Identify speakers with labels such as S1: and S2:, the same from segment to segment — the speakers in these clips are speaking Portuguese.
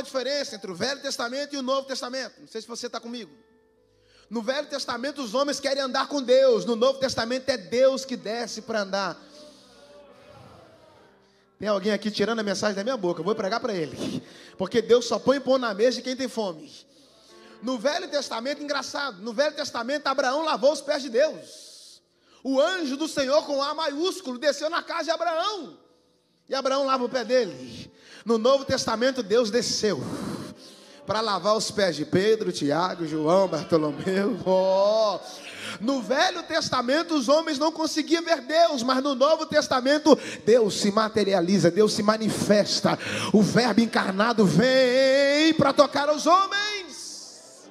S1: diferença entre o Velho Testamento e o Novo Testamento. Não sei se você está comigo. No Velho Testamento os homens querem andar com Deus. No Novo Testamento é Deus que desce para andar. Tem alguém aqui tirando a mensagem da minha boca. Eu vou pregar para ele. Porque Deus só põe pão na mesa de quem tem fome. No Velho Testamento, engraçado, no Velho Testamento Abraão lavou os pés de Deus. O anjo do Senhor com A maiúsculo desceu na casa de Abraão. E Abraão lava o pé dele. No Novo Testamento Deus desceu para lavar os pés de Pedro, Tiago, João, Bartolomeu. No Velho Testamento os homens não conseguiam ver Deus, mas no Novo Testamento Deus se materializa, Deus se manifesta. O Verbo encarnado vem para tocar aos homens.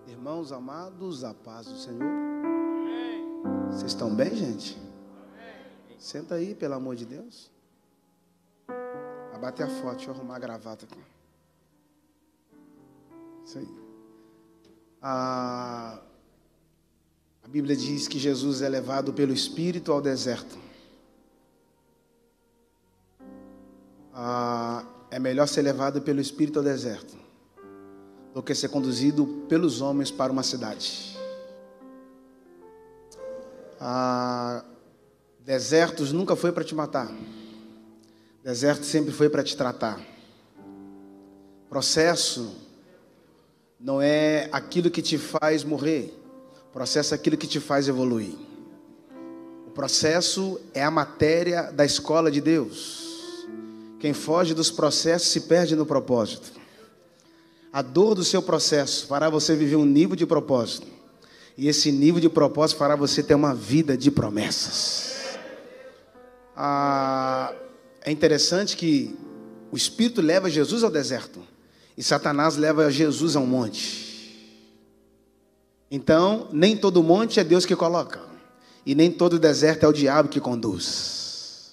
S1: Irmãos amados, a paz do Senhor. Vocês estão bem, gente? Senta aí, pelo amor de Deus. Vai bater a foto, deixa eu arrumar a gravata aqui. Isso aí. A Bíblia diz que Jesus é levado pelo Espírito ao deserto. É melhor ser levado pelo Espírito ao deserto do que ser conduzido pelos homens para uma cidade. Desertos nunca foi para te matar. Deserto sempre foi para te tratar. Processo não é aquilo que te faz morrer. Processo é aquilo que te faz evoluir. O processo é a matéria da escola de Deus. Quem foge dos processos se perde no propósito. A dor do seu processo fará você viver um nível de propósito. E esse nível de propósito fará você ter uma vida de promessas. É interessante que o Espírito leva Jesus ao deserto. E Satanás leva Jesus a um monte. Então, nem todo monte é Deus que coloca. E nem todo deserto é o diabo que conduz.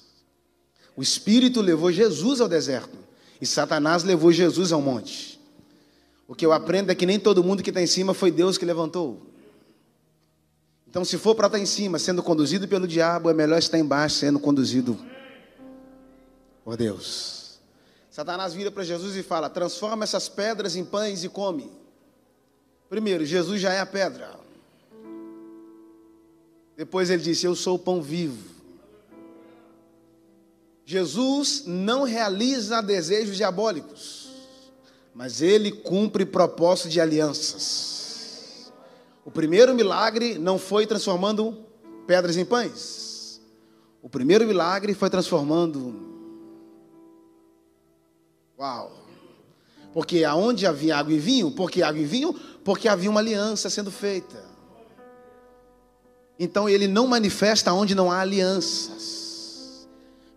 S1: O Espírito levou Jesus ao deserto. E Satanás levou Jesus ao monte. O que eu aprendo é que nem todo mundo que está em cima foi Deus que levantou. Então, se for para estar em cima, sendo conduzido pelo diabo, é melhor estar embaixo, sendo conduzido por Deus. Satanás vira para Jesus e fala: transforma essas pedras em pães e come. Primeiro, Jesus já é a pedra. Depois ele disse: eu sou o pão vivo. Jesus não realiza desejos diabólicos, mas ele cumpre propósito de alianças. O primeiro milagre não foi transformando pedras em pães. O primeiro milagre foi transformando... Porque aonde havia água e vinho? Porque água e vinho? Porque havia uma aliança sendo feita. Então ele não manifesta onde não há alianças.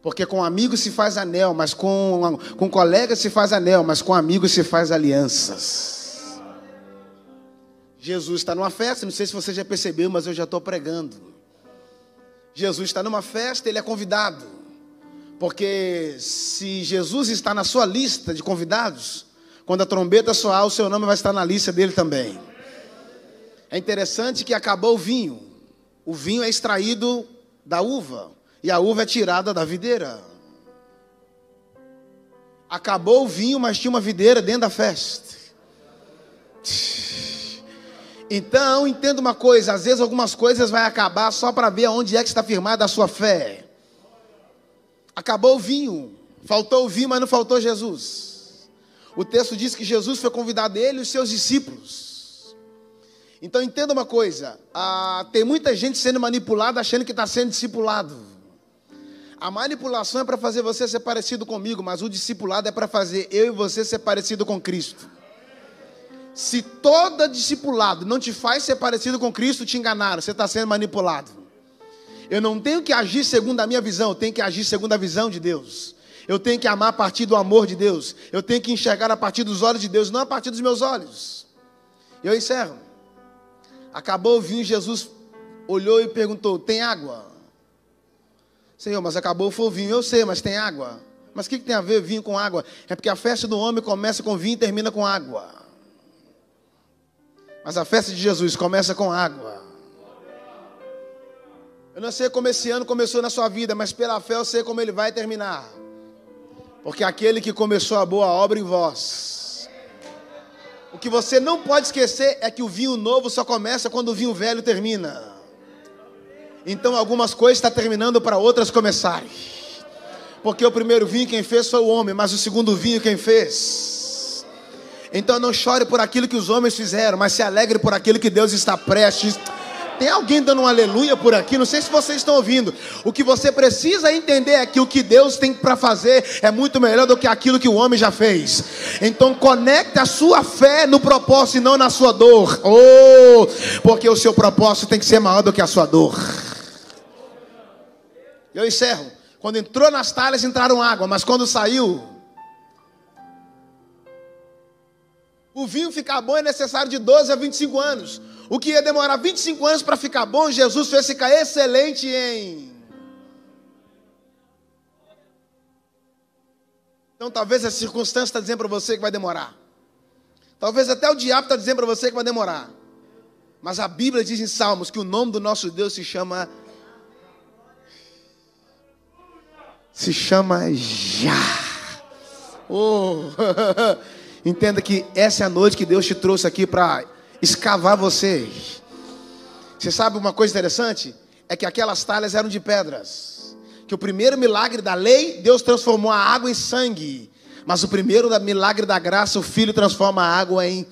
S1: Porque com amigos se faz anel, mas com colegas se faz anel, mas com amigos se faz alianças. Jesus está numa festa, não sei se você já percebeu, mas eu já estou pregando. Jesus está numa festa, ele é convidado. Porque se Jesus está na sua lista de convidados, quando a trombeta soar, o seu nome vai estar na lista dele também. É interessante que acabou o vinho. O vinho é extraído da uva, e a uva é tirada da videira. Acabou o vinho, mas tinha uma videira dentro da festa. Então, entenda uma coisa, às vezes algumas coisas vai acabar só para ver onde é que está firmada a sua fé. Acabou o vinho, faltou o vinho, mas não faltou Jesus. O texto diz que Jesus foi convidado, ele e os seus discípulos. Então entenda uma coisa, tem muita gente sendo manipulada achando que está sendo discipulado. A manipulação é para fazer você ser parecido comigo, mas o discipulado é para fazer eu e você ser parecido com Cristo. Se todo discipulado não te faz ser parecido com Cristo, te enganaram, você está sendo manipulado. Eu não tenho que agir segundo a minha visão, eu tenho que agir segundo a visão de Deus. Eu tenho que amar a partir do amor de Deus. Eu tenho que enxergar a partir dos olhos de Deus, não a partir dos meus olhos. Eu encerro. Acabou o vinho, Jesus olhou e perguntou: tem água? Senhor, mas acabou foi o vinho. Eu sei, mas tem água? Mas o que tem a ver vinho com água? É porque a festa do homem começa com vinho e termina com água. Mas a festa de Jesus começa com água. Eu não sei como esse ano começou na sua vida, mas pela fé eu sei como ele vai terminar. Porque aquele que começou a boa obra em vós. O que você não pode esquecer é que o vinho novo só começa quando o vinho velho termina. Então algumas coisas estão terminando para outras começarem. Porque o primeiro vinho quem fez foi o homem, mas o segundo vinho quem fez. Então não chore por aquilo que os homens fizeram, mas se alegre por aquilo que Deus está prestes. Tem alguém dando um aleluia por aqui? Não sei se vocês estão ouvindo. O que você precisa entender é que o que Deus tem para fazer é muito melhor do que aquilo que o homem já fez. Então conecte a sua fé no propósito e não na sua dor. Porque o seu propósito tem que ser maior do que a sua dor. Eu encerro. Quando entrou nas talhas entraram água, mas quando saiu, o vinho ficar bom é necessário de 12 a 25 anos. O que ia demorar 25 anos para ficar bom, Jesus fez ficar excelente em. Então talvez a circunstância está dizendo para você que vai demorar. Talvez até o diabo está dizendo para você que vai demorar. Mas a Bíblia diz em Salmos que o nome do nosso Deus se chama Já. Entenda que essa é a noite que Deus te trouxe aqui para escavar você. Você sabe uma coisa interessante? É que aquelas talhas eram de pedras. Que o primeiro milagre da lei, Deus transformou a água em sangue. Mas o primeiro milagre da graça, o Filho transforma a água em...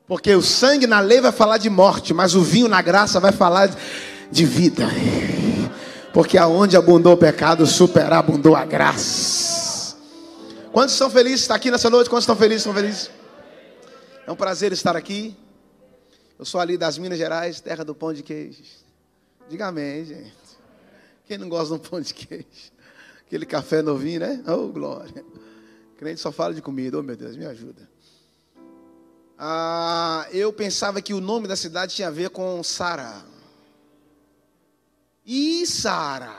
S1: Porque o sangue na lei vai falar de morte, mas o vinho na graça vai falar de vida. Porque aonde abundou o pecado, superabundou a graça. Quantos estão felizes de estar aqui nessa noite? Quantos estão felizes? Estão felizes? É um prazer estar aqui. Eu sou ali das Minas Gerais, terra do pão de queijo. Diga amém, gente. Quem não gosta de um pão de queijo? Aquele café novinho, né? Oh, glória. Crente só fala de comida. Oh, meu Deus, me ajuda. Eu pensava que o nome da cidade tinha a ver com Sara. Sara.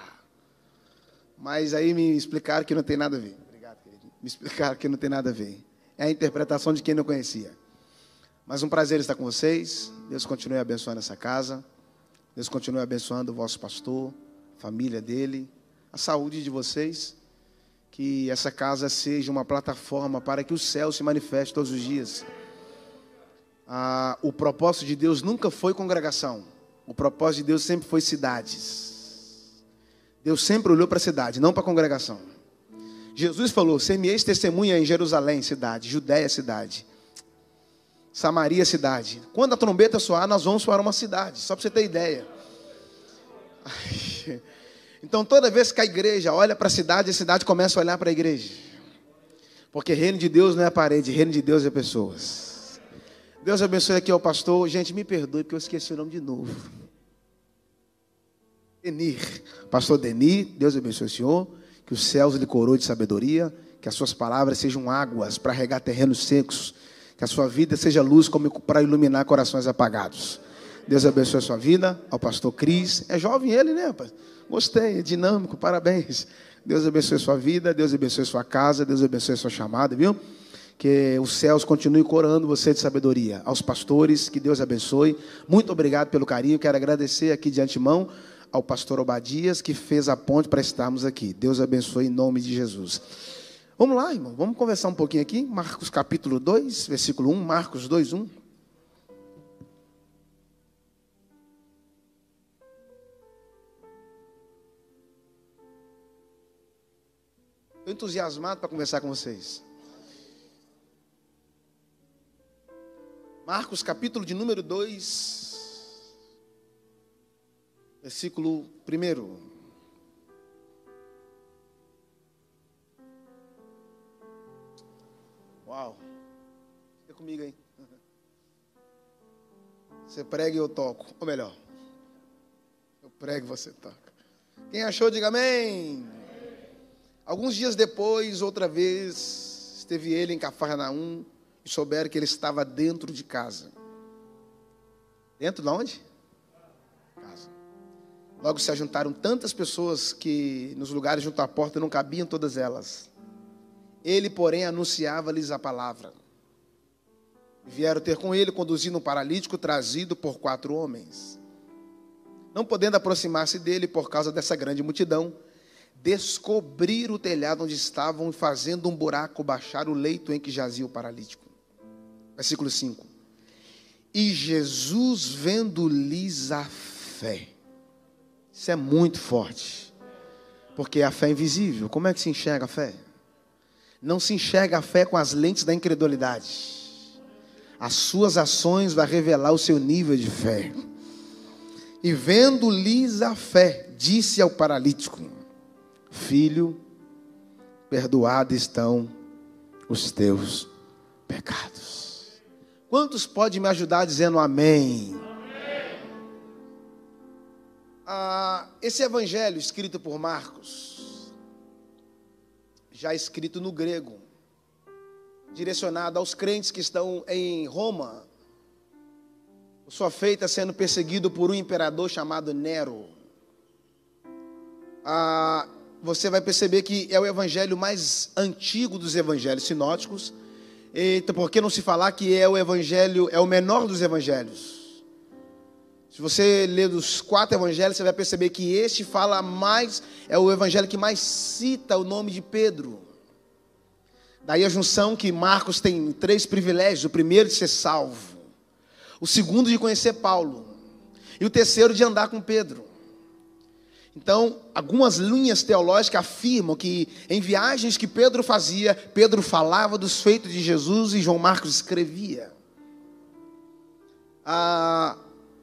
S1: Mas aí me explicaram que não tem nada a ver. Obrigado, querido. Me explicaram que não tem nada a ver. É a interpretação de quem não conhecia. Mas um prazer estar com vocês. Deus continue abençoando essa casa. Deus continue abençoando o vosso pastor, a família dele, a saúde de vocês. Que essa casa seja uma plataforma para que o céu se manifeste todos os dias. O propósito de Deus nunca foi congregação. O propósito de Deus sempre foi cidades. Deus sempre olhou para a cidade, não para a congregação. Jesus falou, ser-me-eis testemunha em Jerusalém, cidade, Judéia, cidade, Samaria, cidade. Quando a trombeta soar, nós vamos para uma cidade, só para você ter ideia. Então toda vez que a igreja olha para a cidade começa a olhar para a igreja. Porque reino de Deus não é parede, reino de Deus é pessoas. Deus abençoe aqui ao pastor. Gente, me perdoe porque eu esqueci o nome de novo. Denir. Pastor Denir, Deus abençoe o senhor. Que os céus lhe coroem de sabedoria. Que as suas palavras sejam águas para regar terrenos secos. Que a sua vida seja luz como para iluminar corações apagados. Deus abençoe a sua vida. Ao pastor Cris. É jovem ele, né, rapaz? Gostei, é dinâmico, parabéns. Deus abençoe a sua vida. Deus abençoe a sua casa. Deus abençoe a sua chamada, viu? Que os céus continuem coroando você de sabedoria. Aos pastores, que Deus abençoe. Muito obrigado pelo carinho. Quero agradecer aqui de antemão ao pastor Obadias, que fez a ponte para estarmos aqui. Deus abençoe em nome de Jesus. Vamos lá, irmão. Vamos conversar um pouquinho aqui. Marcos capítulo 2, versículo 1. Marcos 2, 1. Estou entusiasmado para conversar com vocês. Marcos, capítulo de número 2, versículo 1. Uau! Fica comigo aí. Você prega e eu toco. Ou melhor, eu prego e você toca. Quem achou, diga amém. Alguns dias depois, outra vez, esteve ele em Cafarnaum. E souberam que ele estava dentro de casa. Dentro de onde? Casa. Logo se ajuntaram tantas pessoas que nos lugares junto à porta não cabiam todas elas. Ele, porém, anunciava-lhes a palavra. Vieram ter com ele, conduzindo um paralítico trazido por 4 homens. Não podendo aproximar-se dele por causa dessa grande multidão, descobrir o telhado onde estavam e, fazendo um buraco, baixar o leito em que jazia o paralítico. Versículo 5. E Jesus, vendo-lhes a fé. Isso é muito forte, porque a fé é invisível. Como é que se enxerga a fé? Não se enxerga a fé com as lentes da incredulidade. As suas ações vão revelar o seu nível de fé. E vendo-lhes a fé, disse ao paralítico: filho, perdoados estão os teus pecados. Quantos podem me ajudar dizendo amém? Esse evangelho escrito por Marcos, já escrito no grego, direcionado aos crentes que estão em Roma, sua feita sendo perseguido por um imperador chamado Nero. Você vai perceber que é o evangelho mais antigo dos evangelhos sinóticos. Então, por que não se falar que é o evangelho, é o menor dos evangelhos? Se você ler os 4 evangelhos, você vai perceber que este fala mais, é o evangelho que mais cita o nome de Pedro. Daí a junção que Marcos tem 3 privilégios: o primeiro de ser salvo, o segundo de conhecer Paulo, e o terceiro de andar com Pedro. Então, algumas linhas teológicas afirmam que em viagens que Pedro fazia, Pedro falava dos feitos de Jesus e João Marcos escrevia.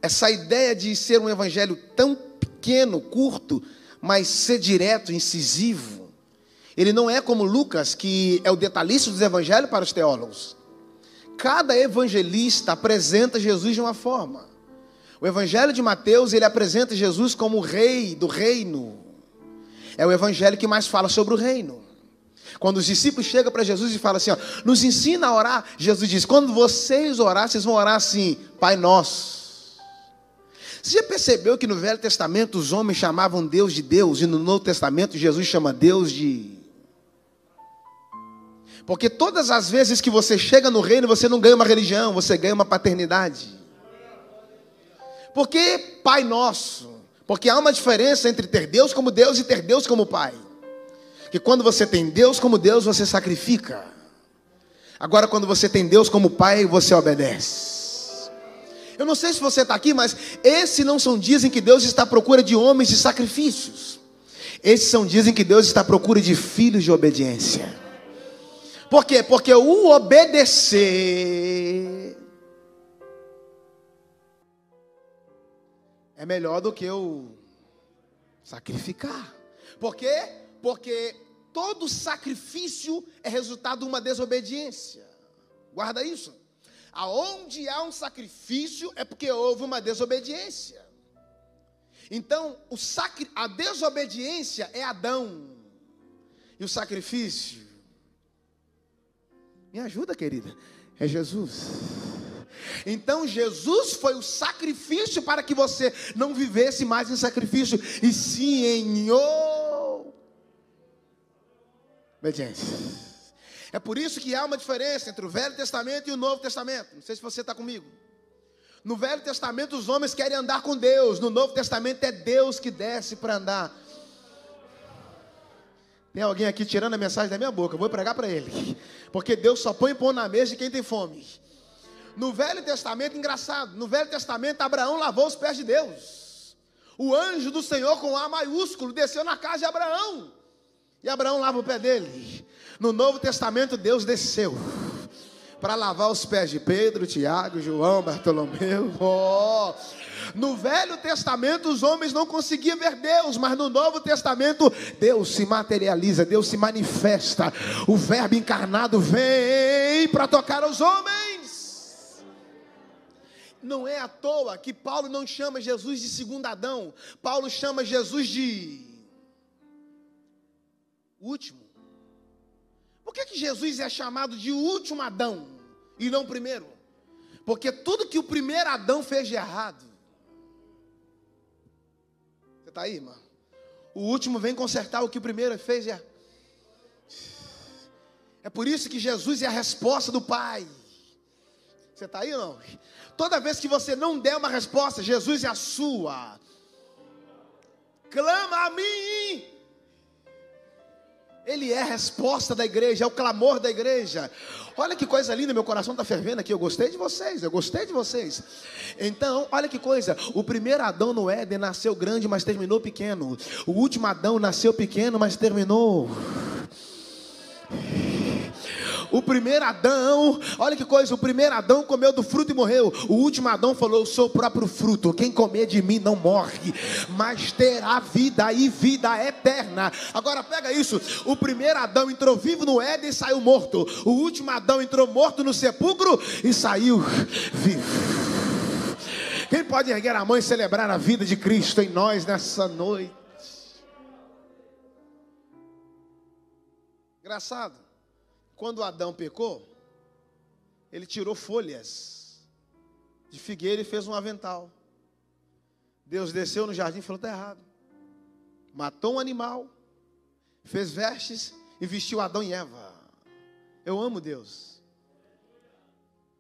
S1: Essa ideia de ser um evangelho tão pequeno, curto, mas ser direto, incisivo, ele não é como Lucas, que é o detalhista dos evangelhos para os teólogos. Cada evangelista apresenta Jesus de uma forma. O evangelho de Mateus, ele apresenta Jesus como o rei do reino. É o evangelho que mais fala sobre o reino. Quando os discípulos chegam para Jesus e falam assim, nos ensina a orar, Jesus diz: quando vocês orar, vocês vão orar assim: Pai Nosso. Você já percebeu que no Velho Testamento os homens chamavam Deus de Deus, e no Novo Testamento Jesus chama Deus de... Porque todas as vezes que você chega no reino, você não ganha uma religião, você ganha uma paternidade. Por que Pai Nosso? Porque há uma diferença entre ter Deus como Deus e ter Deus como Pai. Que quando você tem Deus como Deus, você sacrifica. Agora, quando você tem Deus como Pai, você obedece. Eu não sei se você está aqui, mas esses não são dias em que Deus está à procura de homens de sacrifícios. Esses são dias em que Deus está à procura de filhos de obediência. Por quê? Porque o obedecer é melhor do que o sacrificar. Por quê? Porque todo sacrifício é resultado de uma desobediência. Guarda isso. Aonde há um sacrifício é porque houve uma desobediência. Então, a desobediência é Adão. E o sacrifício, me ajuda, querida, é Jesus. Então Jesus foi o sacrifício para que você não vivesse mais em sacrifício, e sim em obediência. É por isso que há uma diferença entre o Velho Testamento e o Novo Testamento. Não sei se você está comigo. No Velho Testamento os homens querem andar com Deus. No Novo Testamento é Deus que desce para andar. Tem alguém aqui tirando a mensagem da minha boca. Eu vou pregar para ele. Porque Deus só põe pão na mesa de quem tem fome. No Velho Testamento, engraçado, no Velho Testamento Abraão lavou os pés de Deus. O anjo do Senhor com A maiúsculo desceu na casa de Abraão. E Abraão lava o pé dele. No Novo Testamento Deus desceu para lavar os pés de Pedro, Tiago, João, Bartolomeu. No Velho Testamento os homens não conseguiam ver Deus, mas no Novo Testamento Deus se materializa, Deus se manifesta. O Verbo encarnado vem para tocar aos homens. Não é à toa que Paulo não chama Jesus de segundo Adão. Paulo chama Jesus de último. Por que Jesus é chamado de último Adão e não primeiro? Porque tudo que o primeiro Adão fez de errado, você está aí, irmão? O último vem consertar o que o primeiro fez de errado. É por isso que Jesus é a resposta do Pai. Você está aí ou não? Toda vez que você não der uma resposta, Jesus é a sua. Clama a mim. Ele é a resposta da igreja, é o clamor da igreja. Olha que coisa linda, meu coração está fervendo aqui. Eu gostei de vocês. Então, olha que coisa. O primeiro Adão no Éden nasceu grande, mas terminou pequeno. O último Adão nasceu pequeno, mas terminou. O primeiro Adão, olha que coisa, o primeiro Adão comeu do fruto e morreu. O último Adão falou: eu sou o próprio fruto. Quem comer de mim não morre, mas terá vida e vida eterna. Agora pega isso. O primeiro Adão entrou vivo no Éden e saiu morto. O último Adão entrou morto no sepulcro e saiu vivo. Quem pode erguer a mão e celebrar a vida de Cristo em nós nessa noite? Engraçado. Quando Adão pecou, ele tirou folhas de figueira e fez um avental. Deus desceu no jardim e falou: está errado. Matou um animal, fez vestes e vestiu Adão e Eva. Eu amo Deus.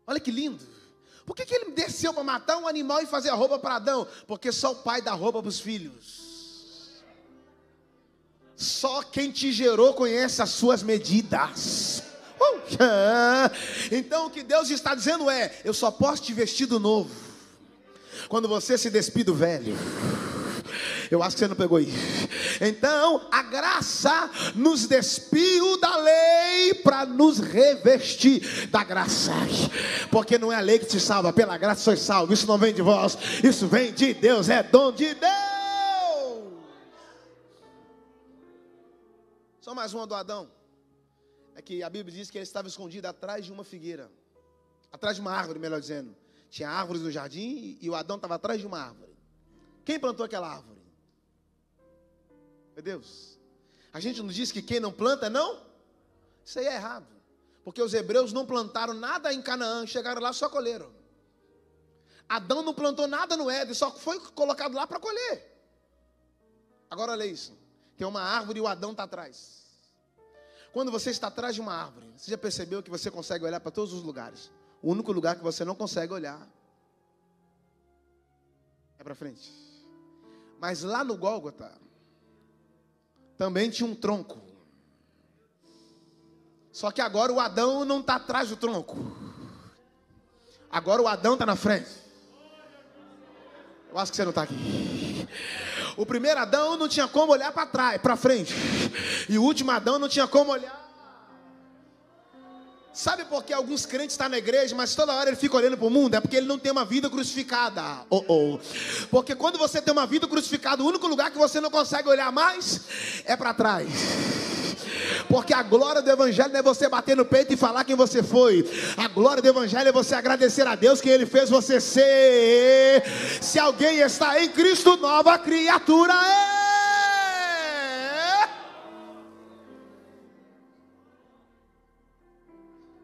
S1: Olha que lindo. Por que ele desceu para matar um animal e fazer a roupa para Adão? Porque só o pai dá roupa para os filhos. Só quem te gerou conhece as suas medidas. Então o que Deus está dizendo é: eu só posso te vestir do novo quando você se despir do velho. Eu acho que você não pegou isso. Então a graça nos despiu da lei para nos revestir da graça. Porque não é a lei que te salva, pela graça sois salvos. Isso não vem de vós, isso vem de Deus, é dom de Deus. Só mais uma do Adão. É que a Bíblia diz que ele estava escondido atrás de uma figueira. Atrás de uma árvore, melhor dizendo. Tinha árvores no jardim e o Adão estava atrás de uma árvore. Quem plantou aquela árvore? Meu Deus. A gente não diz que quem não planta não? Isso aí é errado. Porque os hebreus não plantaram nada em Canaã, chegaram lá só colheram. Adão não plantou nada no Éden, só foi colocado lá para colher. Agora olha isso. Tem uma árvore e o Adão está atrás. Quando você está atrás de uma árvore, você já percebeu que você consegue olhar para todos os lugares? O único lugar que você não consegue olhar é para frente. Mas lá no Gólgota também tinha um tronco. Só que agora o Adão não está atrás do tronco. Agora o Adão está na frente. Eu acho que você não está aqui. O primeiro Adão não tinha como olhar para trás, para frente. E o último Adão não tinha como olhar. Sabe por que alguns crentes estão na igreja, mas toda hora ele fica olhando para o mundo? É porque ele não tem uma vida crucificada. Porque quando você tem uma vida crucificada, o único lugar que você não consegue olhar mais é para trás. Porque a glória do evangelho não é você bater no peito e falar quem você foi. A glória do evangelho é você agradecer a Deus que Ele fez você ser. Se alguém está em Cristo, nova criatura é.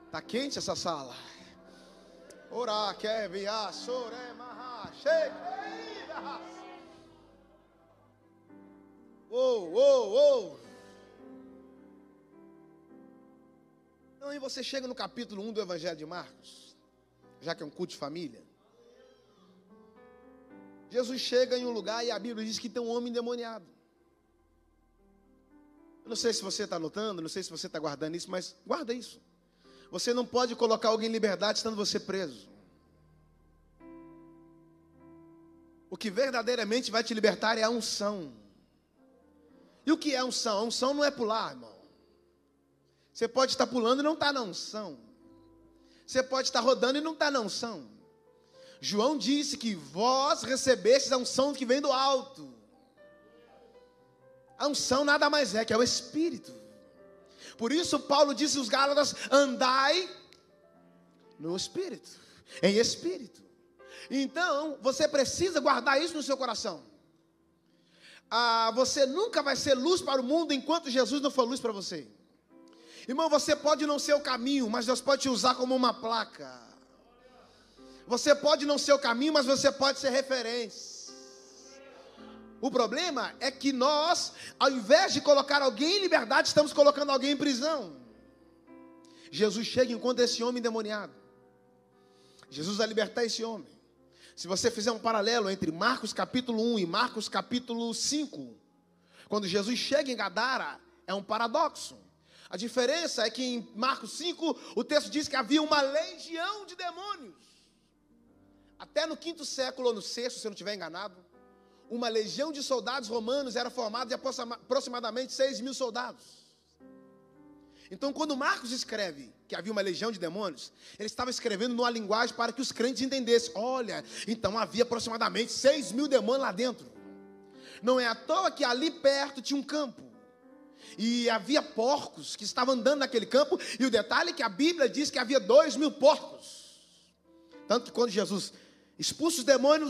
S1: Está quente essa sala. Ora, quer via, sore, maha, cheia. Então, e você chega no capítulo 1 do Evangelho de Marcos, já que é um culto de família. Jesus chega em um lugar e a Bíblia diz que tem um homem endemoniado. Eu não sei se você está anotando, não sei se você está guardando isso, mas guarda isso. Você não pode colocar alguém em liberdade estando você preso. O que verdadeiramente vai te libertar é a unção. E o que é unção? A unção não é pular, irmão. Você pode estar pulando e não está na unção. Você pode estar rodando e não está na unção. João disse que vós recebestes a unção que vem do alto. A unção nada mais é que é o Espírito. Por isso Paulo disse aos Gálatas: andai no Espírito, em Espírito. Então você precisa guardar isso no seu coração. Você nunca vai ser luz para o mundo enquanto Jesus não for luz para você. Irmão, você pode não ser o caminho, mas Deus pode te usar como uma placa. Você pode não ser o caminho, mas você pode ser referência. O problema é que nós, ao invés de colocar alguém em liberdade, estamos colocando alguém em prisão. Jesus chega e encontra esse homem endemoniado. Jesus vai libertar esse homem. Se você fizer um paralelo entre Marcos capítulo 1 e Marcos capítulo 5, quando Jesus chega em Gadara, É um paradoxo. A diferença é que em Marcos 5, o texto diz que havia uma legião de demônios. Até no 5º século, ou no 6º, se eu não estiver enganado, uma legião de soldados romanos era formada de aproximadamente 6.000 soldados. Então, quando Marcos escreve que havia uma legião de demônios, ele estava escrevendo numa linguagem para que os crentes entendessem. Olha, então havia aproximadamente 6.000 demônios lá dentro. Não é à toa que ali perto tinha um campo. E havia porcos que estavam andando naquele campo. E o detalhe é que a Bíblia diz que havia 2.000 porcos. Tanto que quando Jesus expulsa os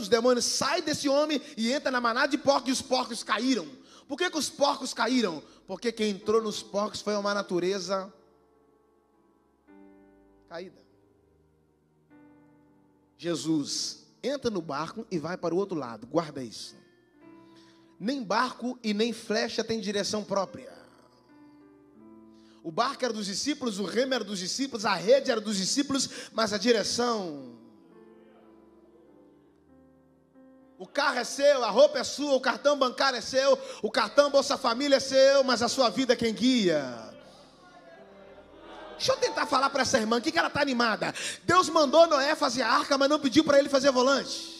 S1: demônios saem desse homem e entra na manada de porcos e os porcos caíram. Por que os porcos caíram? Porque quem entrou nos porcos foi uma natureza caída. Jesus entra no barco e vai para o outro lado. Guarda isso. Nem barco e nem flecha tem direção própria. O barco era dos discípulos, o remo era dos discípulos, a rede era dos discípulos, mas a direção... O carro é seu, a roupa é sua, o cartão bancário é seu, o cartão Bolsa Família é seu, mas a sua vida é quem guia. Deixa eu tentar falar para essa irmã, que ela está animada. Deus mandou Noé fazer a arca, mas não pediu para ele fazer volante.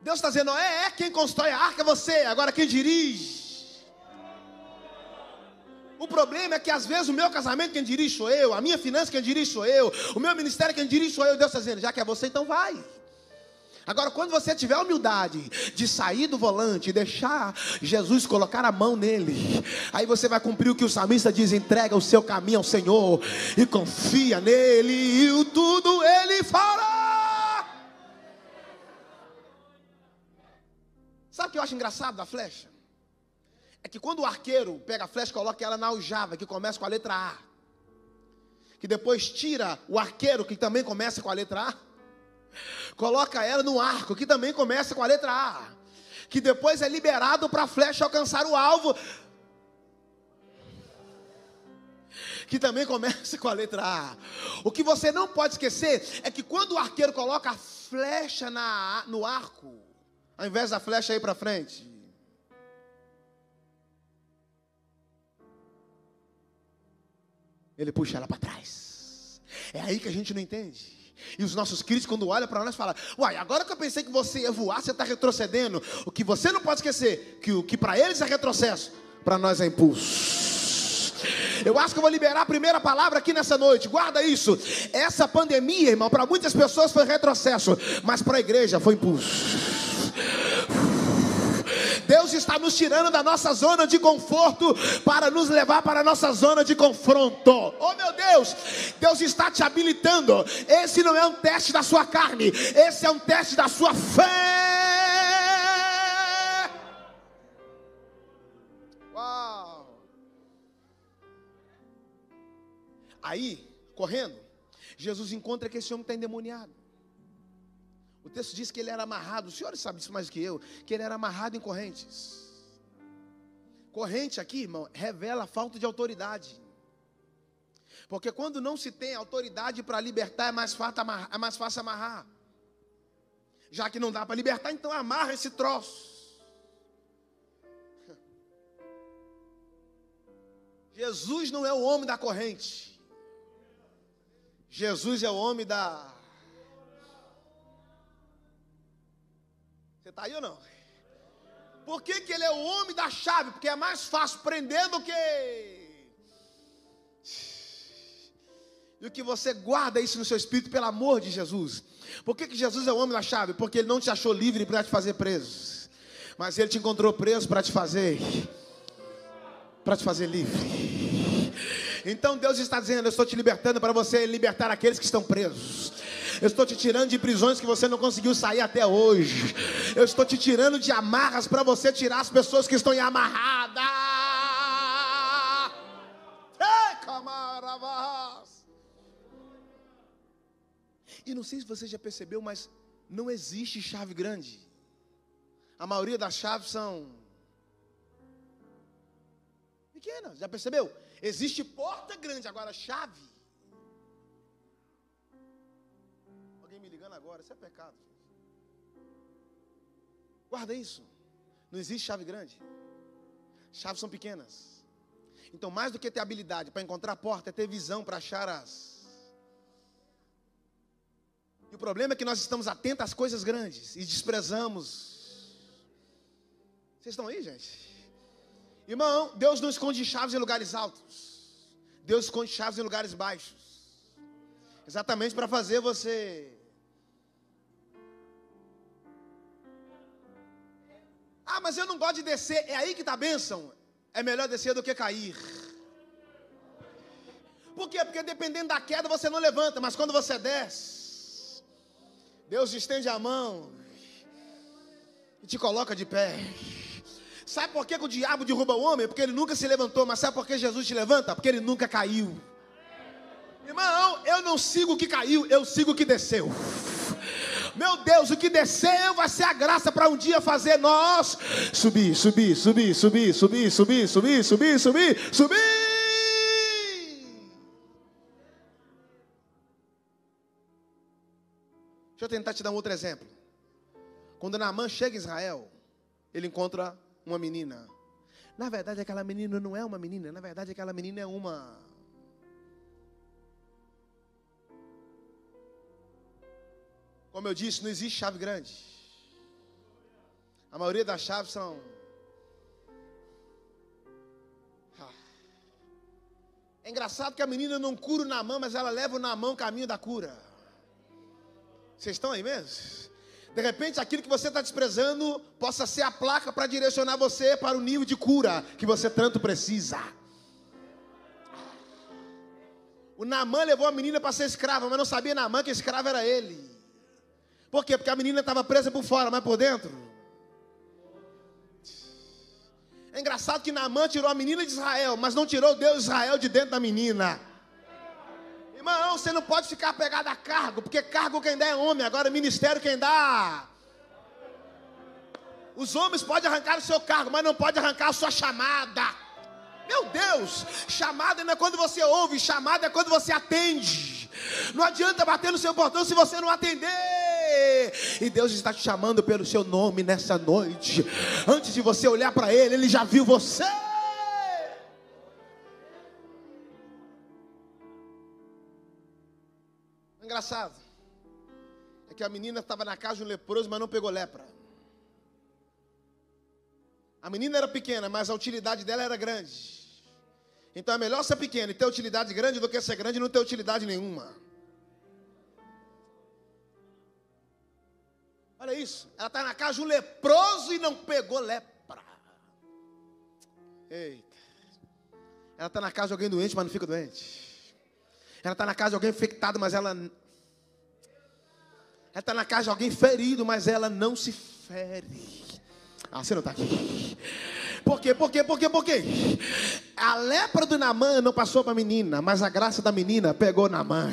S1: Deus está dizendo, Noé, quem constrói a arca é você, agora quem dirige. O problema é que às vezes o meu casamento quem dirige sou eu, a minha finança quem dirige sou eu, o meu ministério quem dirige sou eu. Deus está dizendo, já que é você, então vai. Agora, quando você tiver a humildade de sair do volante e deixar Jesus colocar a mão nele, aí você vai cumprir o que o salmista diz: entrega o seu caminho ao Senhor e confia nele, e tudo ele fará. Sabe o que eu acho engraçado da flecha? É que quando o arqueiro pega a flecha e coloca ela na aljava, que começa com a letra A, que depois tira o arqueiro, que também começa com a letra A, coloca ela no arco, que também começa com a letra A, que depois é liberado para a flecha alcançar o alvo, que também começa com a letra A. O que você não pode esquecer é que quando o arqueiro coloca a flecha no arco, ao invés da flecha ir para frente, ele puxa ela para trás. É aí que a gente não entende. E os nossos críticos, quando olham para nós, falam: uai, agora que eu pensei que você ia voar, você está retrocedendo. O que você não pode esquecer, que o que para eles é retrocesso, para nós é impulso. Eu acho que eu vou liberar a primeira palavra aqui nessa noite. Guarda isso. Essa pandemia, irmão, para muitas pessoas foi retrocesso, mas para a igreja foi impulso. Deus está nos tirando da nossa zona de conforto para nos levar para a nossa zona de confronto. Oh meu Deus, Deus está te habilitando. Esse não é um teste da sua carne, esse é um teste da sua fé. Uau! Aí, correndo, Jesus encontra que esse homem está endemoniado. O texto diz que ele era amarrado, os senhores sabem isso mais do que eu, que ele era amarrado em correntes. Corrente aqui, irmão, revela a falta de autoridade. Porque quando não se tem autoridade para libertar, é mais fácil amarrar. Já que não dá para libertar, então amarra esse troço. Jesus não é o homem da corrente. Jesus é o homem da... Você está aí ou não? Por que que ele é o homem da chave? Porque é mais fácil prender do que... E o que você guarda isso no seu espírito, pelo amor de Jesus. Por que que Jesus é o homem da chave? Porque ele não te achou livre para te fazer preso, mas ele te encontrou preso para te fazer livre. Então Deus está dizendo: eu estou te libertando para você libertar aqueles que estão presos. Eu estou te tirando de prisões que você não conseguiu sair até hoje. Eu estou te tirando de amarras para você tirar as pessoas que estão amarradas. Ei, camaravas! E não sei se você já percebeu, mas não existe chave grande. A maioria das chaves são pequenas. Já percebeu? Existe porta grande, agora chave. Me ligando agora, isso é pecado. Guarda isso. Não existe chave grande. Chaves são pequenas. Então, mais do que ter habilidade para encontrar a porta, é ter visão para achar as... E o problema é que nós estamos atentos às coisas grandes e desprezamos. Vocês estão aí, gente? Irmão, Deus não esconde chaves em lugares altos. Deus esconde chaves em lugares baixos. Exatamente para fazer você... Ah, mas eu não gosto de descer. É aí que está a bênção. É melhor descer do que cair. Por quê? Porque dependendo da queda você não levanta. Mas quando você desce, Deus estende a mão e te coloca de pé. Sabe por que o diabo derruba o homem? Porque ele nunca se levantou. Mas sabe por que Jesus te levanta? Porque ele nunca caiu. Irmão, eu não sigo o que caiu, eu sigo o que desceu. Meu Deus, o que desceu vai ser a graça para um dia fazer nós subir, subir, subir, subir, subir, subir, subir, subir, subir, subir. Deixa eu tentar te dar um outro exemplo. Quando Naamã chega em Israel, ele encontra uma menina. Na verdade, aquela menina não é uma menina. Na verdade, aquela menina é uma... Como eu disse, não existe chave grande. A maioria das chaves são... É engraçado que a menina não cura o Naamã, mas ela leva o Naamã o caminho da cura. Vocês estão aí mesmo? De repente, aquilo que você está desprezando possa ser a placa para direcionar você para o nível de cura que você tanto precisa. O Naamã levou a menina para ser escrava, mas não sabia Naamã que escravo era ele. Por quê? Porque a menina estava presa por fora, mas por dentro. É engraçado que Naamã tirou a menina de Israel, mas não tirou Deus de Israel de dentro da menina. Irmão, você não pode ficar apegado a cargo, porque cargo quem dá é homem, agora ministério quem dá. Os homens podem arrancar o seu cargo, mas não pode arrancar a sua chamada. Meu Deus, chamada não é quando você ouve, chamada é quando você atende. Não adianta bater no seu portão se você não atender. E Deus está te chamando pelo seu nome nessa noite. Antes de você olhar para Ele, Ele já viu você. Engraçado é que a menina estava na casa de um leproso, mas não pegou lepra. A menina era pequena, mas a utilidade dela era grande. Então é melhor ser pequena e ter utilidade grande do que ser grande e não ter utilidade nenhuma. Olha isso, ela está na casa de um leproso e não pegou lepra. Eita. Ela está na casa de alguém doente, mas não fica doente. Ela está na casa de alguém infectado, mas ela... Ela está na casa de alguém ferido, mas ela não se fere. Ah, você não está aqui. Por quê? Por quê? Por quê? Por quê? A lepra do Naamã não passou para a menina, mas a graça da menina pegou Naamã.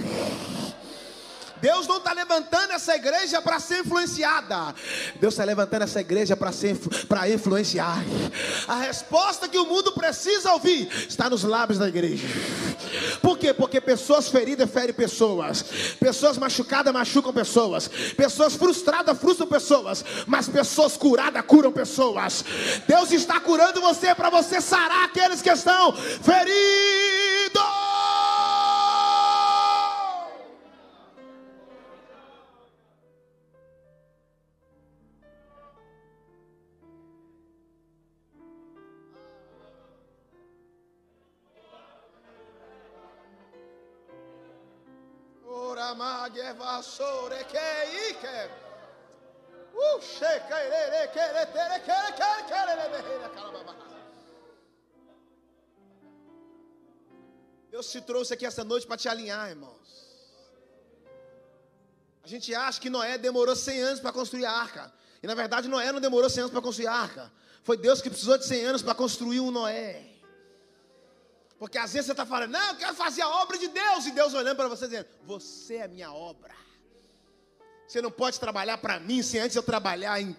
S1: Deus não está levantando essa igreja para ser influenciada. Deus está levantando essa igreja para influenciar. A resposta que o mundo precisa ouvir está nos lábios da igreja. Por quê? Porque pessoas feridas ferem pessoas. Pessoas machucadas machucam pessoas. Pessoas frustradas frustram pessoas. Mas pessoas curadas curam pessoas. Deus está curando você para você sarar aqueles que estão feridos. Deus te trouxe aqui essa noite para te alinhar, irmãos. A gente acha que Noé demorou 100 anos para construir a arca. E na verdade Noé não demorou 100 anos para construir a arca. Foi Deus que precisou de 100 anos para construir um Noé. Porque às vezes você está falando, não, eu quero fazer a obra de Deus. E Deus olhando para você dizendo, você é a minha obra. Você não pode trabalhar para mim sem antes eu trabalhar em...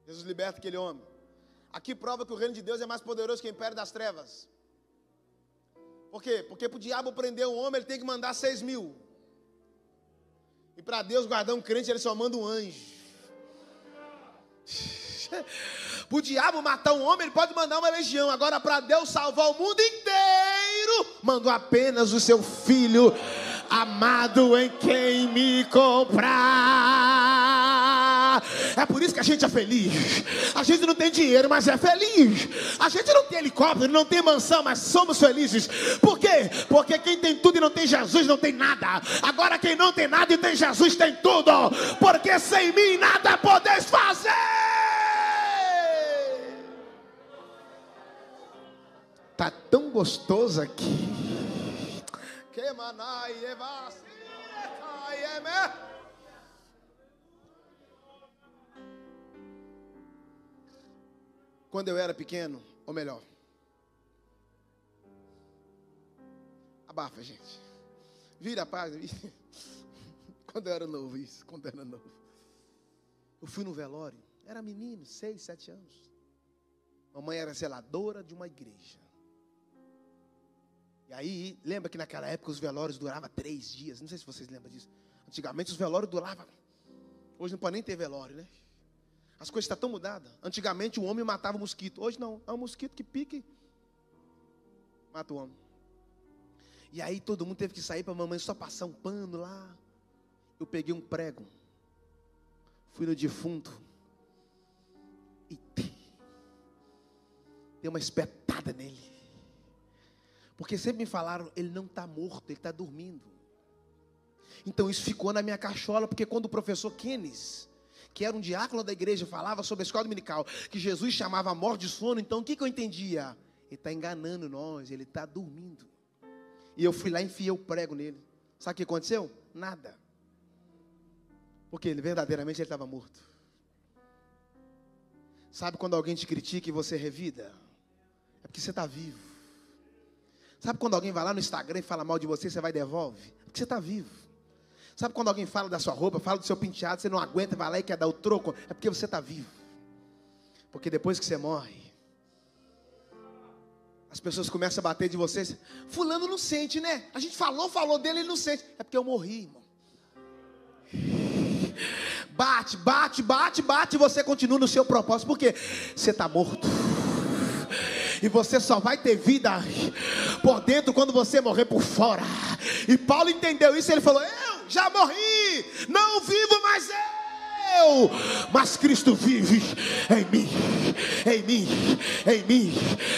S1: Jesus liberta aquele homem. Aqui prova que o reino de Deus é mais poderoso que o império das trevas. Por quê? Porque para o diabo prender um homem, ele tem que mandar 6.000. E para Deus guardar um crente, ele só manda um anjo. Para o diabo matar um homem, ele pode mandar uma legião. Agora, para Deus salvar o mundo inteiro, mandou apenas o seu filho amado, em quem me comprar. É por isso que a gente é feliz. A gente não tem dinheiro, mas é feliz. A gente não tem helicóptero, não tem mansão, mas somos felizes. Por quê? Porque quem tem tudo e não tem Jesus não tem nada. Agora quem não tem nada e tem Jesus tem tudo. Porque sem mim nada podeis fazer. Tá tão gostoso aqui. Quando eu era pequeno, ou melhor, abafa, gente. Vira a página. Quando eu era novo, isso, quando eu era novo. Eu fui no velório, era menino, 6, 7 anos. Mamãe era zeladora de uma igreja. E aí, lembra que naquela época os velórios duravam 3 dias. Não sei se vocês lembram disso. Antigamente os velórios duravam. Hoje não pode nem ter velório, né? As coisas estão tão mudadas. Antigamente o homem matava o mosquito. Hoje não. É um mosquito que pique, mata o homem. E aí todo mundo teve que sair para a mamãe só passar um pano lá. Eu peguei um prego. Fui no defunto. E dei uma espetada nele. Porque sempre me falaram, ele não está morto, ele está dormindo. Então isso ficou na minha cachola, porque quando o professor Keynes, que era um diácono da igreja, falava sobre a escola dominical, que Jesus chamava a morte de sono, então o que eu entendia? Ele está enganando nós, ele está dormindo. E eu fui lá e enfiei o prego nele. Sabe o que aconteceu? Nada. Porque verdadeiramente ele estava morto. Sabe quando alguém te critica e você revida? É porque você está vivo. Sabe quando alguém vai lá no Instagram e fala mal de você, você vai e devolve? É porque você está vivo. Sabe quando alguém fala da sua roupa, fala do seu penteado, você não aguenta, vai lá e quer dar o troco? É porque você está vivo. Porque depois que você morre, as pessoas começam a bater de você. Fulano não sente, né? A gente falou dele, ele não sente. É porque eu morri, irmão. Bate, e você continua no seu propósito. Por quê? Você está morto. E você só vai ter vida por dentro quando você morrer por fora. E Paulo entendeu isso, ele falou, eu já morri, não vivo mais eu, mas Cristo vive em mim, em mim, em mim.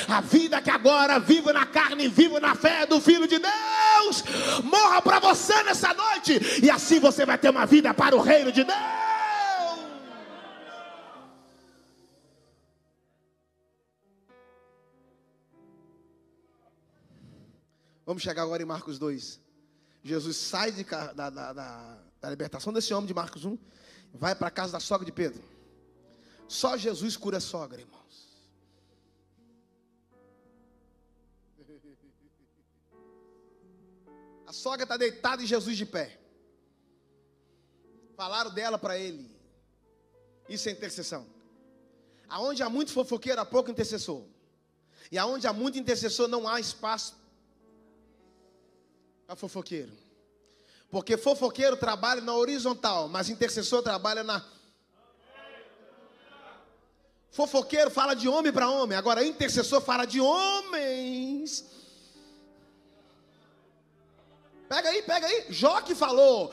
S1: A vida que agora vivo na carne, vivo na fé do Filho de Deus, morra para você nessa noite, e assim você vai ter uma vida para o reino de Deus. Vamos chegar agora em Marcos 2. Jesus sai da libertação desse homem de Marcos 1, vai para a casa da sogra de Pedro. Só Jesus cura a sogra, irmãos. A sogra está deitada e Jesus de pé. Falaram dela para ele. Isso é intercessão. Aonde há muito fofoqueiro, há pouco intercessor. E aonde há muito intercessor, não há espaço a fofoqueiro. Porque fofoqueiro trabalha na horizontal, mas intercessor trabalha na... Fofoqueiro fala de homem para homem, agora intercessor fala de homens. Pega aí. Jó que falou.